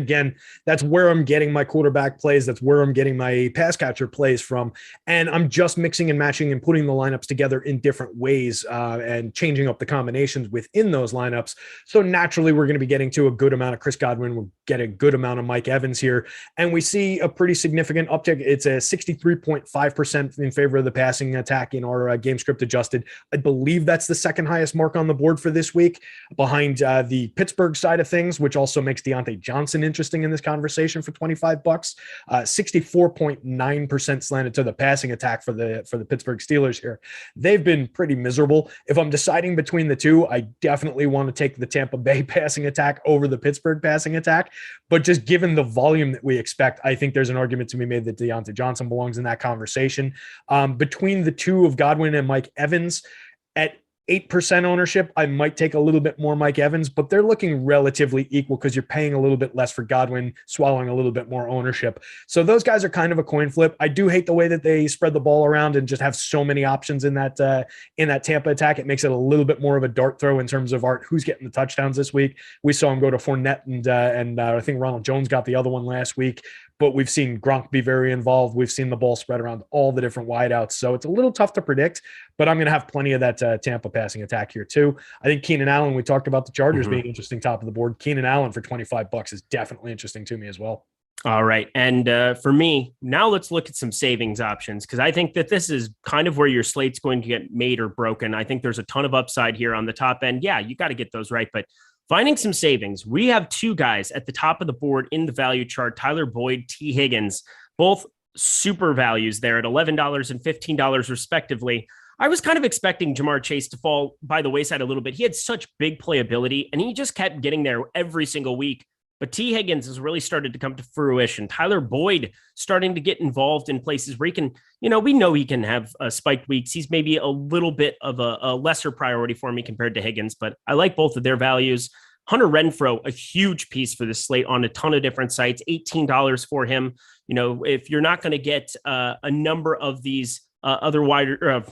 where I'm getting my quarterback plays. That's where I'm getting my pass catcher plays from, and I'm just mixing and matching and putting the lineups together in different ways and changing up the combinations within those lineups. So naturally, we're going to be getting to a good amount of Chris Godwin. We'll get a good amount of Mike Evans here, and we see a pretty significant uptick. It's a 63.5% in favor of the passing attack in our game script adjusted. I believe that's the second highest mark on the board for this week, behind the Pittsburgh side of things, which also makes Deontay Johnson interesting in this conversation for $25. 64.9% slanted to the passing attack for the Pittsburgh Steelers here. They've been pretty miserable. If I'm deciding between the two, I definitely want to take the Tampa Bay passing attack over the Pittsburgh passing attack. But just given the volume that we expect, I think there's an argument to be made that Deontay Johnson belongs in that conversation. Between the two of Godwin and Mike Evans, at 8% ownership, I might take a little bit more Mike Evans, but they're looking relatively equal because you're paying a little bit less for Godwin, swallowing a little bit more ownership. So those guys are kind of a coin flip. I do hate the way that they spread the ball around and just have so many options in that Tampa attack. It makes it a little bit more of a dart throw in terms of who's getting the touchdowns this week. We saw him go to Fournette and I think Ronald Jones got the other one last week. But we've seen Gronk be very involved. We've seen the ball spread around all the different wideouts. So it's a little tough to predict, but I'm going to have plenty of that Tampa passing attack here too. I think Keenan Allen, we talked about the Chargers being interesting top of the board. Keenan Allen for $25 is definitely interesting to me as well. All right. And for me, now let's look at some savings options, because I think that this is kind of where your slate's going to get made or broken. I think there's a ton of upside here on the top end. Yeah, you got to get those right, but finding some savings. We have two guys at the top of the board in the value chart, Tyler Boyd, T. Higgins, both super values there at $11 and $15 respectively. I was kind of expecting Jamar Chase to fall by the wayside a little bit. He had such big playability, and he just kept getting there every single week. But T. Higgins has really started to come to fruition. Tyler Boyd starting to get involved in places where he can, we know he can have spiked weeks. He's maybe a little bit of a lesser priority for me compared to Higgins, but I like both of their values. Hunter Renfrow, a huge piece for this slate on a ton of different sites, $18 for him. If you're not going to get a number of these other wider,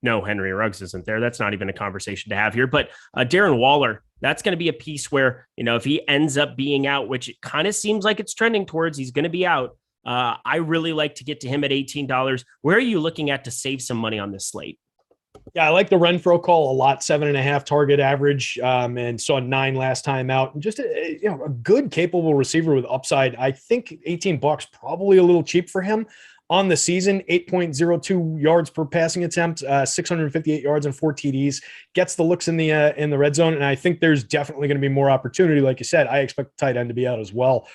no, Henry Ruggs isn't there. That's not even a conversation to have here, but Darren Waller, that's going to be a piece where, if he ends up being out, which it kind of seems like it's trending towards, he's going to be out. I really like to get to him at $18. Where are you looking at to save some money on this slate? Yeah, I like the Renfrow call a lot. 7.5 target average, and saw 9 last time out. And just a good, capable receiver with upside. I think $18 probably a little cheap for him. On the season, 8.02 yards per passing attempt, 658 yards and 4 TDs, gets the looks in the red zone. And I think there's definitely going to be more opportunity. Like you said, I expect the tight end to be out as well.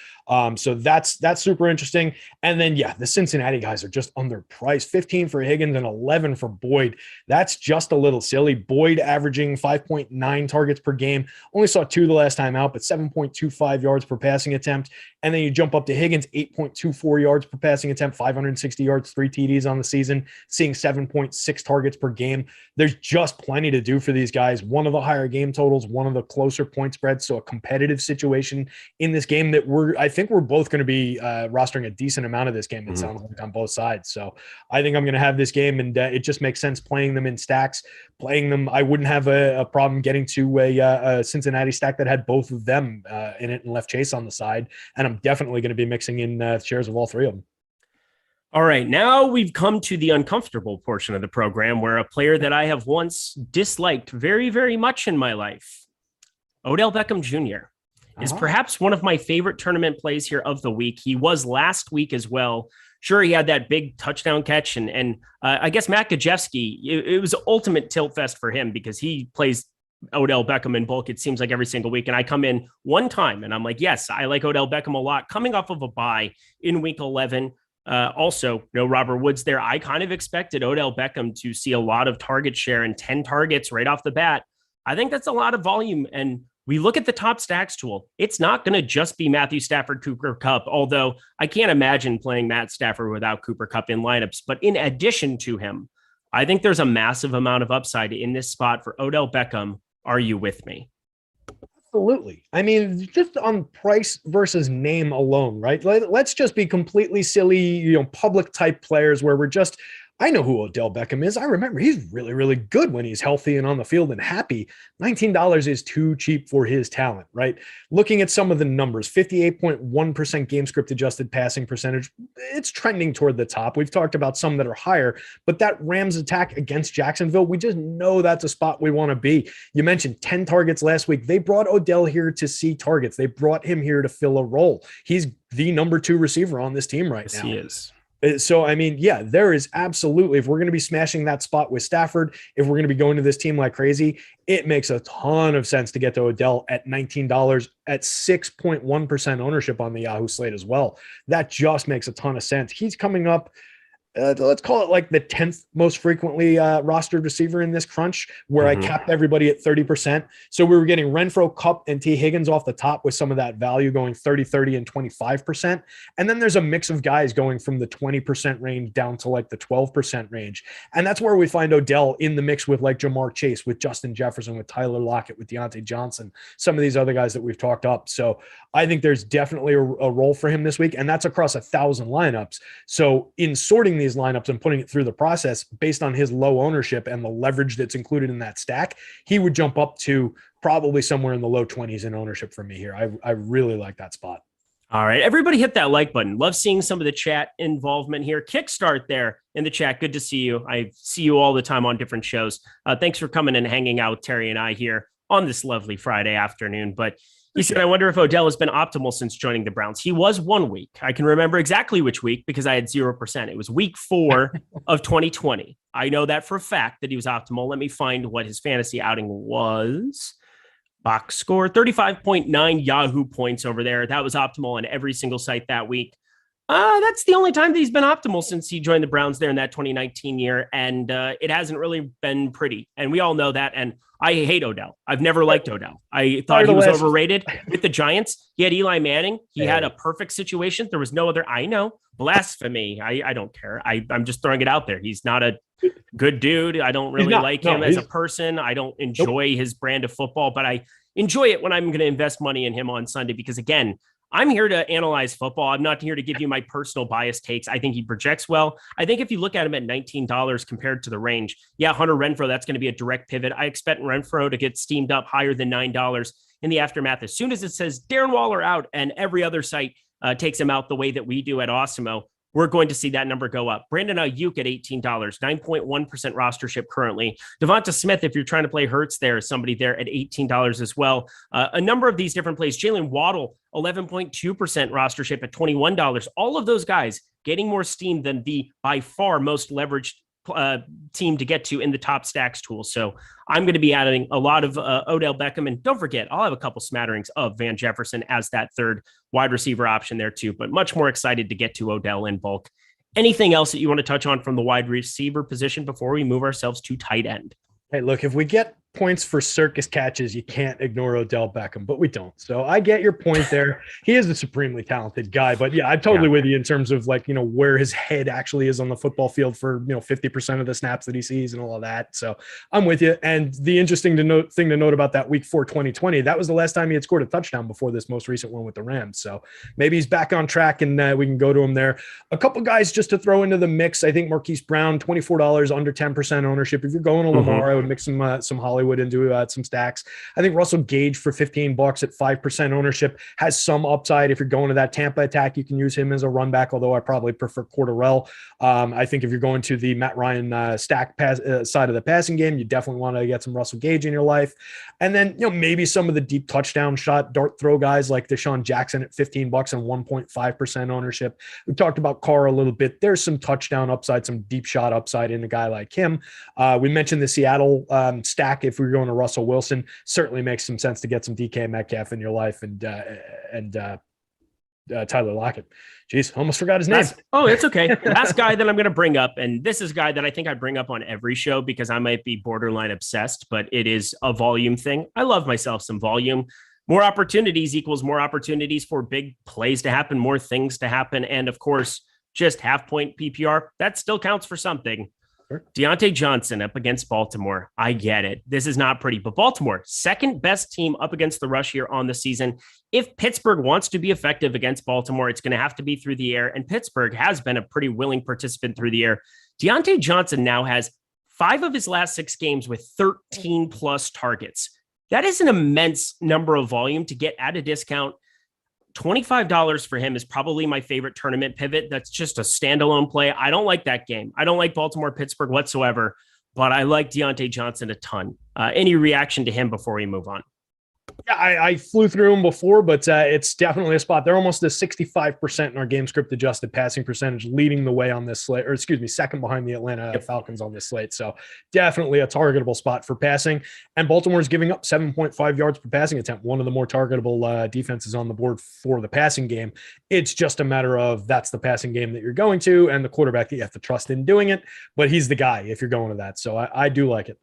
So that's super interesting. And then, the Cincinnati guys are just underpriced. 15 for Higgins and 11 for Boyd. That's just a little silly. Boyd averaging 5.9 targets per game. Only saw 2 the last time out, but 7.25 yards per passing attempt. And then you jump up to Higgins, 8.24 yards per passing attempt, 560 yards, 3 TDs on the season, seeing 7.6 targets per game. There's just plenty to do for these guys. One of the higher game totals, one of the closer point spreads. So a competitive situation in this game that I think we're both going to be rostering a decent amount of this game. It sounds like on both sides. So I think I'm going to have this game, and it just makes sense playing them in stacks. Playing them, I wouldn't have a problem getting to a Cincinnati stack that had both of them in it and left Chase on the side. And I'm definitely going to be mixing in shares of all 3 of them. All right, now we've come to the uncomfortable portion of the program, where a player that I have once disliked very, very much in my life, Odell Beckham Jr. is perhaps one of my favorite tournament plays here of the week. He was last week as well. Sure, he had that big touchdown catch, and I guess Matt Gajewski, it was ultimate tilt fest for him because he plays Odell Beckham in bulk, it seems like every single week. And I come in one time and I'm like, yes, I like Odell Beckham a lot. Coming off of a bye in week 11. Also, no Robert Woods there. I kind of expected Odell Beckham to see a lot of target share and 10 targets right off the bat. I think that's a lot of volume. And we look at the top stacks tool. It's not going to just be Matthew Stafford, Cooper Kupp, although I can't imagine playing Matt Stafford without Cooper Kupp in lineups. But in addition to him, I think there's a massive amount of upside in this spot for Odell Beckham. Are you with me? Absolutely. I mean, just on price versus name alone, right? Let's just be completely silly, public type players where I know who Odell Beckham is. I remember he's really, really good when he's healthy and on the field and happy. $19 is too cheap for his talent, right? Looking at some of the numbers, 58.1% game script adjusted passing percentage. It's trending toward the top. We've talked about some that are higher, but that Rams attack against Jacksonville, we just know that's a spot we want to be. You mentioned 10 targets last week. They brought Odell here to see targets. They brought him here to fill a role. He's the number 2 receiver on this team right now. He is. So, I mean, yeah, there is absolutely, if we're going to be smashing that spot with Stafford, if we're going to be going to this team like crazy, it makes a ton of sense to get to Odell at $19 at 6.1% ownership on the Yahoo slate as well. That just makes a ton of sense. He's coming up, let's call it like the 10th most frequently rostered receiver in this crunch, where I capped everybody at 30%. So we were getting Renfrow, Kupp, and T. Higgins off the top with some of that value going 30, 30, and 25%. And then there's a mix of guys going from the 20% range down to like the 12% range. And that's where we find Odell in the mix with like Jamar Chase, with Justin Jefferson, with Tyler Lockett, with Deontay Johnson, some of these other guys that we've talked up. So I think there's definitely a role for him this week, and that's across 1,000 lineups. So in sorting these lineups and putting it through the process based on his low ownership and the leverage that's included in that stack, he would jump up to probably somewhere in the low 20s in ownership for me here. I really like that spot. All right, everybody hit that like button. Love seeing some of the chat involvement here. Kickstart there in the chat. Good to see you. I see you all the time on different shows. Thanks for coming and hanging out with Terry and I here on this lovely Friday afternoon. But he said, I wonder if Odell has been optimal since joining the Browns. He was 1 week. I can remember exactly which week because I had 0%. It was week 4 of 2020. I know that for a fact that he was optimal. Let me find what his fantasy outing was. Box score, 35.9 Yahoo points over there. That was optimal on every single site that week. That's the only time that he's been optimal since he joined the Browns there in that 2019 year. And it hasn't really been pretty. And we all know that. And I hate Odell. I've never liked Odell. I thought he was overrated with the Giants. He had Eli Manning. He had a perfect situation. There was no other. I know. Blasphemy. I don't care. I'm just throwing it out there. He's not a good dude. I don't really like him as a person. I don't enjoy his brand of football, but I enjoy it when I'm going to invest money in him on Sunday because, again, I'm here to analyze football. I'm not here to give you my personal bias takes. I think he projects well. I think if you look at him at $19 compared to the range, Hunter Renfrow, that's going to be a direct pivot. I expect Renfrow to get steamed up higher than $9 in the aftermath. As soon as it says Darren Waller out and every other site takes him out the way that we do at Awesemo, we're going to see that number go up. Brandon Ayuk at $18, 9.1% rostership currently. Devonta Smith, if you're trying to play Hurts, there is somebody there at $18 as well. A number of these different plays. Jalen Waddle, 11.2% rostership at $21. All of those guys getting more steam than the by far most leveraged team to get to in the top stacks tool. So I'm going to be adding a lot of Odell Beckham. And don't forget, I'll have a couple smatterings of Van Jefferson as that third wide receiver option there too, but much more excited to get to Odell in bulk. Anything else that you want to touch on from the wide receiver position before we move ourselves to tight end? Hey, look, if we get points for circus catches, you can't ignore Odell Beckham, but we don't. So I get your point there. He is a supremely talented guy, but yeah, I'm totally with you in terms of like, where his head actually is on the football field for, 50% of the snaps that he sees and all of that. So I'm with you. And the interesting thing to note about that week 4, 2020, that was the last time he had scored a touchdown before this most recent one with the Rams. So maybe he's back on track and we can go to him there. A couple guys just to throw into the mix. I think Marquise Brown, $24 under 10% ownership. If you're going to Lamar, I would mix some Hollywood Hollywood into some stacks. I think Russell Gage for $15 at 5% ownership has some upside. If you're going to that Tampa attack, you can use him as a run back, although I probably prefer Cordarrelle. I think if you're going to the Matt Ryan stack side of the passing game, you definitely want to get some Russell Gage in your life. And then, maybe some of the deep touchdown shot dart throw guys like Deshaun Jackson at $15 and 1.5% ownership. We talked about Carr a little bit. There's some touchdown upside, some deep shot upside in a guy like him. We mentioned the Seattle stack. If we're going to Russell Wilson, certainly makes some sense to get some DK Metcalf in your life and Tyler Lockett. Jeez, almost forgot his name. It's okay. Last guy that I'm going to bring up, and this is a guy that I think I bring up on every show because I might be borderline obsessed, but it is a volume thing. I love myself some volume. More opportunities equals more opportunities for big plays to happen, more things to happen, and of course, just half point PPR. That still counts for something. Deontay Johnson up against Baltimore. I get it. This is not pretty, but Baltimore, second best team up against the rush here on the season. If Pittsburgh wants to be effective against Baltimore, it's going to have to be through the air, and Pittsburgh has been a pretty willing participant through the air. Deontay Johnson now has 5 of his last 6 games with 13 plus targets. That is an immense number of volume to get at a discount. $25 for him is probably my favorite tournament pivot. That's just a standalone play. I don't like that game. I don't like Baltimore-Pittsburgh whatsoever, but I like Deontay Johnson a ton. Any reaction to him before we move on? Yeah, I flew through them before, but it's definitely a spot. They're almost a 65% in our game script adjusted passing percentage, leading the way on this slate, or excuse me, second behind the Atlanta Falcons on this slate. So definitely a targetable spot for passing. And Baltimore's giving up 7.5 yards per passing attempt, one of the more targetable defenses on the board for the passing game. It's just a matter of that's the passing game that you're going to and the quarterback that you have to trust in doing it. But he's the guy if you're going to that. So I do like it.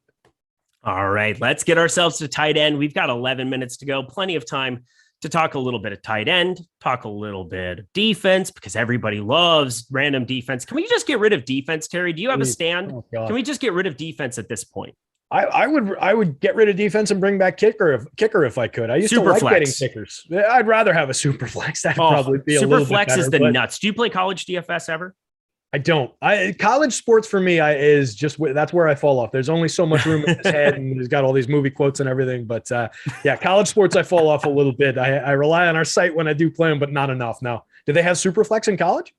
All right, let's get ourselves to tight end. We've got 11 minutes to go, plenty of time to talk a little bit of tight end, talk a little bit of defense, because everybody loves random defense. Can we just get rid of defense, Terry? Do you have a stand? Can we just get rid of defense at this point? I would get rid of defense and bring back kicker if I could. I used to like getting kickers. I'd rather have a super flex. That'd probably be a little bit better. Super flex is the nuts. Do you play college DFS ever? I don't. College sports for me is just that's where I fall off. There's only so much room in his head, and he's got all these movie quotes and everything. But yeah, college sports I fall off a little bit. I rely on our site when I do play them, but not enough. No. Do they have Superflex in college?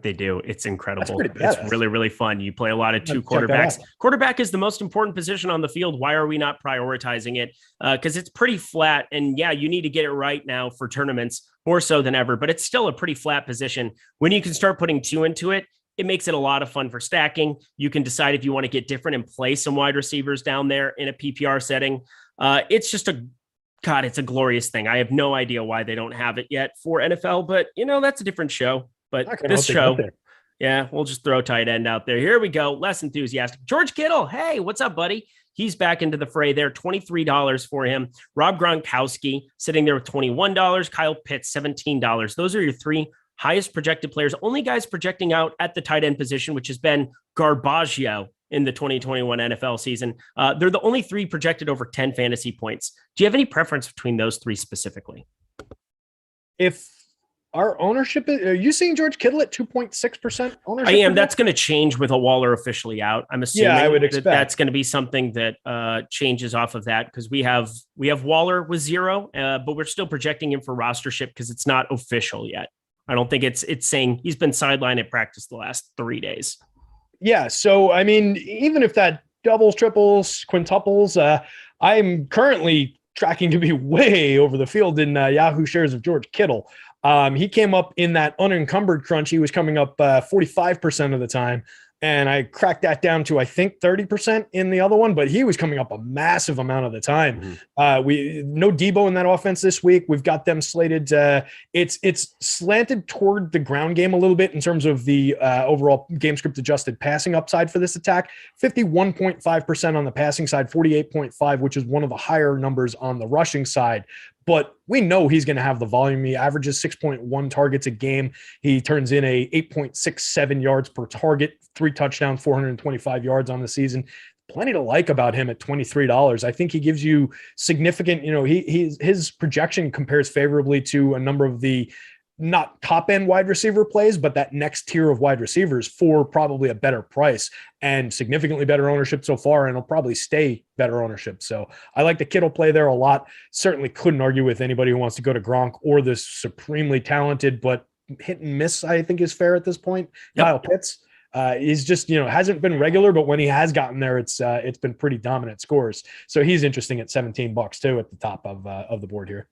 They do. It's incredible. It's really, really fun. You play a lot of 2 quarterbacks. Quarterback is the most important position on the field. Why are we not prioritizing it? Because it's pretty flat. And yeah, you need to get it right now for tournaments more so than ever. But it's still a pretty flat position. When you can start putting 2 into it, it makes it a lot of fun for stacking. You can decide if you want to get different and play some wide receivers down there in a PPR setting. It's just it's a glorious thing. I have no idea why they don't have it yet for NFL, but that's a different show. But this show, yeah, we'll just throw tight end out there. Here we go. Less enthusiastic. George Kittle. Hey, what's up, buddy? He's back into the fray there. $23 for him. Rob Gronkowski sitting there with $21. Kyle Pitts, $17. Those are your 3 highest projected players, only guys projecting out at the tight end position, which has been Garbaggio in the 2021 NFL season. They're the only 3 projected over 10 fantasy points. Do you have any preference between those 3 specifically? If our ownership, are you seeing George Kittle at 2.6% ownership? I am. That's going to change with a Waller officially out. I'm assuming I would expect that's going to be something that changes off of that because we have Waller with 0, but we're still projecting him for rostership because it's not official yet. I don't think it's saying he's been sidelined at practice the last 3 days. Yeah. So, I mean, even if that doubles, triples, quintuples, I'm currently tracking to be way over the field in Yahoo shares of George Kittle. He came up in that unencumbered crunch. He was coming up 45% of the time. And I cracked that down to, I think, 30% in the other one, but he was coming up a massive amount of the time. We no Debo in that offense this week. We've got them slated. It's slanted toward the ground game a little bit in terms of the overall game script adjusted passing upside for this attack. 51.5% on the passing side, 48.5, which is one of the higher numbers on the rushing side. But we know he's going to have the volume. He averages 6.1 targets a game. He turns in a 8.67 yards per target, 3 touchdowns, 425 yards on the season. Plenty to like about him at $23. I think he gives you significant, his projection compares favorably to a number of the not top end wide receiver plays, but that next tier of wide receivers for probably a better price and significantly better ownership so far. And it'll probably stay better ownership. So I like the Kittle play there a lot. Certainly couldn't argue with anybody who wants to go to Gronk or this supremely talented, but hit and miss, I think is fair at this point. Yep. Kyle Pitts. He's just, hasn't been regular, but when he has gotten there, it's been pretty dominant scores. So he's interesting at $17 too at the top of the board here.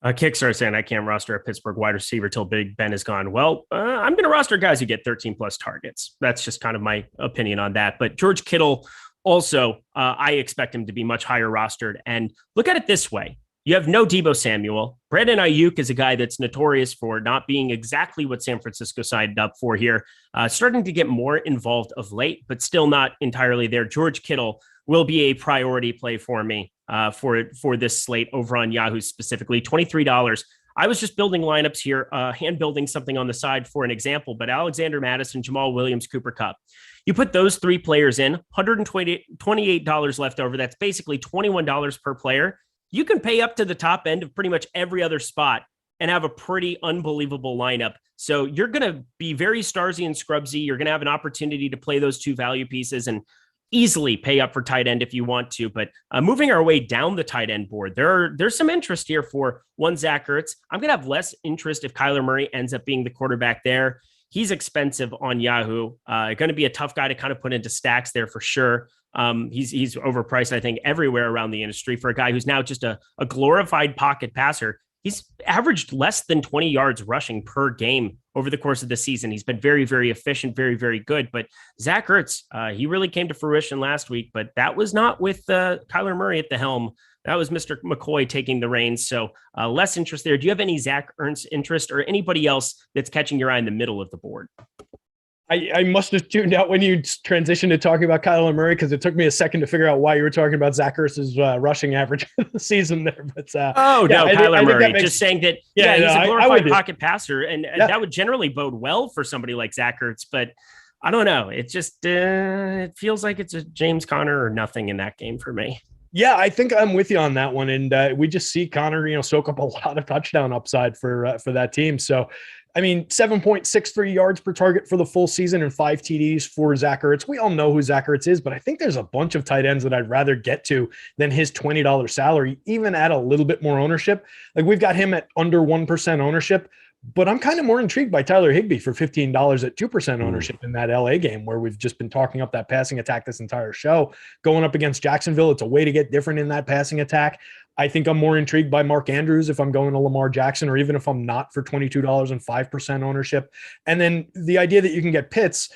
Kickstarter saying I can't roster a Pittsburgh wide receiver till Big Ben is gone. Well, I'm going to roster guys who get 13 plus targets. That's just kind of my opinion on that. But George Kittle also, I expect him to be much higher rostered. And look at it this way. You have no Deebo Samuel. Brandon Ayuk is a guy that's notorious for not being exactly what San Francisco signed up for here. Starting to get more involved of late, but still not entirely there. George Kittle will be a priority play for me for this slate over on Yahoo specifically. $23. I was just building lineups here, hand building something on the side for an example, but Alexander Mattison, Jamal Williams, Cooper Kupp. You put those three players in, $128 left over. That's basically $21 per player. You can pay up to the top end of pretty much every other spot and have a pretty unbelievable lineup. So you're going to be very Starsy and Scrubsy. You're going to have an opportunity to play those two value pieces and easily pay up for tight end if you want to. But moving our way down the tight end board, there's some interest here for one Zach Ertz. I'm going to have less interest if Kyler Murray ends up being the quarterback there. He's expensive on Yahoo. Going to be a tough guy to kind of put into stacks there for sure. He's overpriced, I think, everywhere around the industry for a guy who's now just a glorified pocket passer. He's averaged less than 20 yards rushing per game over the course of the season. He's been very, very efficient, very, very good. But Zach Ertz, he really came to fruition last week, but that was not with Kyler Murray at the helm. That was Mr. McCoy taking the reins. So less interest there. Do you have any Zach Ertz interest or anybody else that's catching your eye in the middle of the board? I must have tuned out when you transitioned to talking about Kyler Murray because it took me a second to figure out why you were talking about Zach Ertz's rushing average of the season there. But Kyler Murray, just saying that. He's a glorified pocket passer, and that would generally bode well for somebody like Zach Ertz. But I don't know. It just it feels like it's a James Conner or nothing in that game for me. Yeah, I think I'm with you on that one, and we just see Conner, soak up a lot of touchdown upside for that team. So. 7.63 yards per target for the full season and 5 TDs for Zach Ertz. We all know who Zach Ertz is, but I think there's a bunch of tight ends that I'd rather get to than his $20 salary, even at a little bit more ownership. Like we've got him at under 1% ownership, but I'm kind of more intrigued by Tyler Higbee for $15 at 2% ownership in that LA game where we've just been talking up that passing attack this entire show. Going up against Jacksonville, it's a way to get different in that passing attack. I think I'm more intrigued by Mark Andrews if I'm going to Lamar Jackson, or even if I'm not for $22 and 5% ownership. And then the idea that you can get Pitts,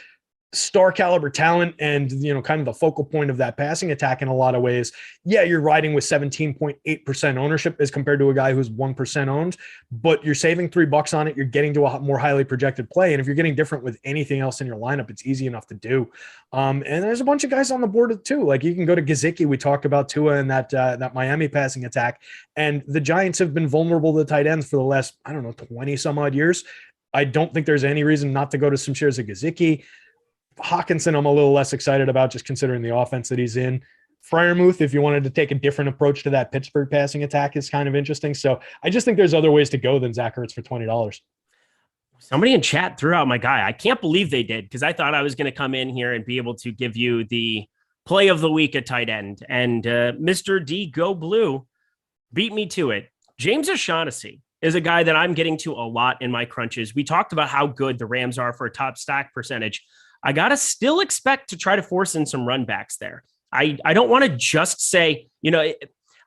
star caliber talent, and kind of the focal point of that passing attack in a lot of ways. Yeah, you're riding with 17.8% ownership as compared to a guy who's 1% owned, but you're saving $3 on it. You're getting to a more highly projected play. And if you're getting different with anything else in your lineup, it's easy enough to do. And there's a bunch of guys on the board too. Like you can go to Gesicki. We talked about Tua and that Miami passing attack, and the Giants have been vulnerable to tight ends for the last, 20 some odd years. I don't think there's any reason not to go to some shares of Gesicki. Hawkinson, I'm a little less excited about just considering the offense that he's in. Freiermuth, if you wanted to take a different approach to that Pittsburgh passing attack, is kind of interesting. So I just think there's other ways to go than Zach Ertz for $20. Somebody in chat threw out my guy. I can't believe they did, because I thought I was going to come in here and be able to give you the play of the week at tight end. And Mr. D Go Blue beat me to it. James O'Shaughnessy is a guy that I'm getting to a lot in my crunches. We talked about how good the Rams are for a top stack percentage. I got to still expect to try to force in some run backs there. I don't want to just say,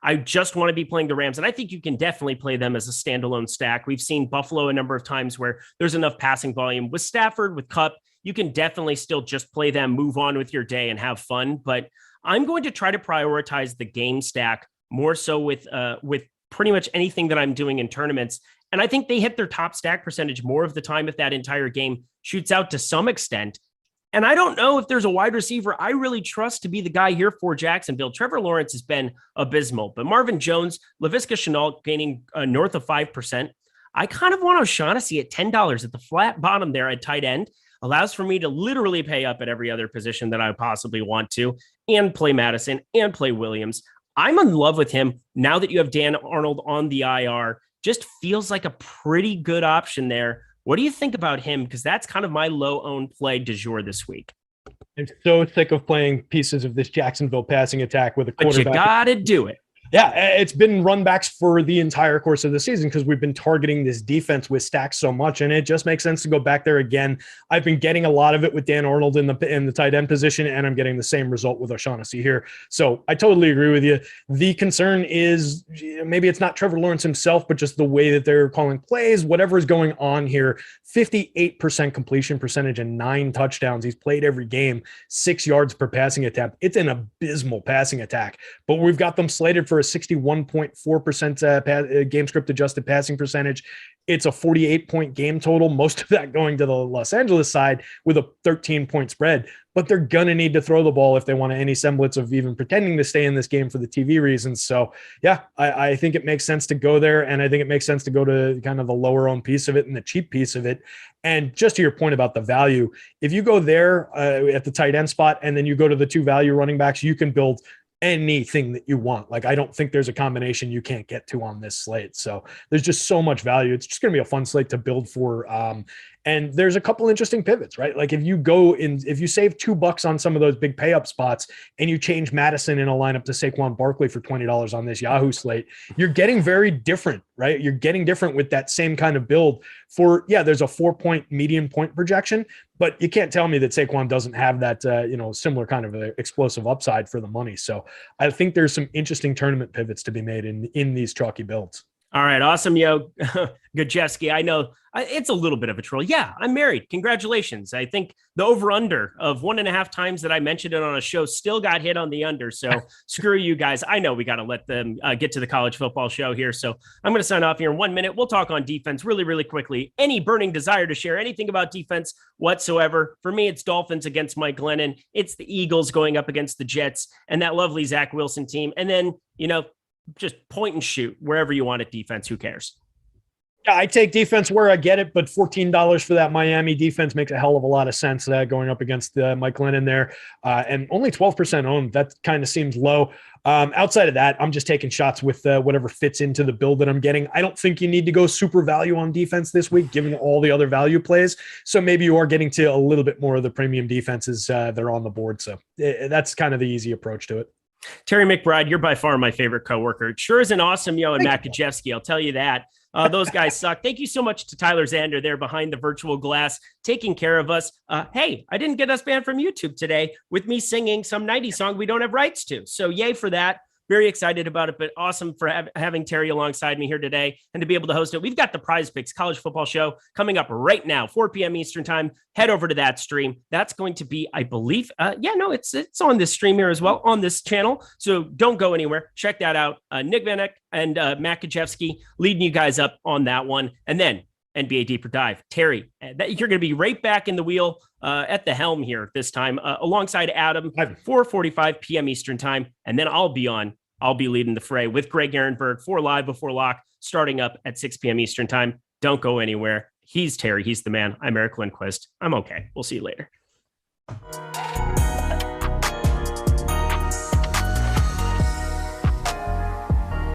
I just want to be playing the Rams. And I think you can definitely play them as a standalone stack. We've seen Buffalo a number of times where there's enough passing volume. With Stafford, with Kupp, you can definitely still just play them, move on with your day and have fun. But I'm going to try to prioritize the game stack more so with pretty much anything that I'm doing in tournaments. And I think they hit their top stack percentage more of the time if that entire game shoots out to some extent. And I don't know if there's a wide receiver I really trust to be the guy here for Jacksonville. Trevor Lawrence has been abysmal, but Marvin Jones, Laviska Shenault gaining north of 5%. I kind of want O'Shaughnessy at $10 at the flat bottom there at tight end. Allows for me to literally pay up at every other position that I possibly want to and play Madison and play Williams. I'm in love with him now that you have Dan Arnold on the IR. just feels like a pretty good option there. What do you think about him? Because that's kind of my low-owned play du jour this week. I'm so sick of playing pieces of this Jacksonville passing attack with a quarterback. But you got to do it. Yeah, it's been run backs for the entire course of the season because we've been targeting this defense with stacks so much, and it just makes sense to go back there again. I've been getting a lot of it with Dan Arnold in the tight end position, and I'm getting the same result with O'Shaughnessy here. So I totally agree with you. The concern is maybe it's not Trevor Lawrence himself, but just the way that they're calling plays, whatever is going on here. 58% completion percentage and 9 touchdowns. He's played every game, 6 yards per passing attempt. It's an abysmal passing attack, but we've got them slated for a 61.4% game script adjusted passing percentage. It's a 48-point game total, most of that going to the Los Angeles side with a 13-point spread. But they're going to need to throw the ball if they want any semblance of even pretending to stay in this game for the TV reasons. So, yeah, I think it makes sense to go there, and I think it makes sense to go to kind of the lower-owned piece of it and the cheap piece of it. And just to your point about the value, if you go there at the tight end spot and then you go to the 2 value running backs, you can build anything that you want. Like, I don't think there's a combination you can't get to on this slate. So there's just so much value. It's just going to be a fun slate to build for. And there's a couple interesting pivots, right? Like if you save $2 on some of those big pay up spots and you change Madison in a lineup to Saquon Barkley for $20 on this Yahoo slate, you're getting very different, right? You're getting different with that same kind of build for, there's a 4-point median point projection, but you can't tell me that Saquon doesn't have that, similar kind of explosive upside for the money. So I think there's some interesting tournament pivots to be made in these chalky builds. All right. Awesome. Gajewski, I know it's a little bit of a troll. Yeah, I'm married. Congratulations. I think the over-under of 1.5 times that I mentioned it on a show still got hit on the under. So screw you guys. I know we got to let them get to the college football show here. So I'm going to sign off here in 1 minute. We'll talk on defense really, really quickly. Any burning desire to share anything about defense whatsoever? For me, it's Dolphins against Mike Glennon. It's the Eagles going up against the Jets and that lovely Zach Wilson team. And then, just point and shoot wherever you want at defense. Who cares? Yeah, I take defense where I get it, but $14 for that Miami defense makes a hell of a lot of sense going up against Mike Glennon there. And only 12% owned. That kind of seems low. Outside of that, I'm just taking shots with whatever fits into the build that I'm getting. I don't think you need to go super value on defense this week, given all the other value plays. So maybe you are getting to a little bit more of the premium defenses that are on the board. So that's kind of the easy approach to it. Terry McBride, you're by far my favorite coworker. It sure is an awesome, and Matt Kajewski. I'll tell you that. Those guys suck. Thank you so much to Tyler Zander there behind the virtual glass, taking care of us. Hey, I didn't get us banned from YouTube today with me singing some 90s song we don't have rights to. So yay for that. Very excited about it, but awesome for having Terry alongside me here today and to be able to host it. We've got the Prize Picks college football show coming up right now, 4 p.m. Eastern time. Head over to that stream. That's going to be, I believe, it's on this stream here as well, on this channel. So don't go anywhere. Check that out. Nick Van Eck and Matt Kajewski leading you guys up on that one. And then NBA Deeper Dive. Terry, you're going to be right back in the wheel at the helm here this time alongside Adam, 4:45 p.m. Eastern time. And then I'll be leading the fray with Greg Ehrenberg for Live Before Lock, starting up at 6 p.m. Eastern time. Don't go anywhere. He's Terry. He's the man. I'm Eric Lindquist. I'm okay. We'll see you later.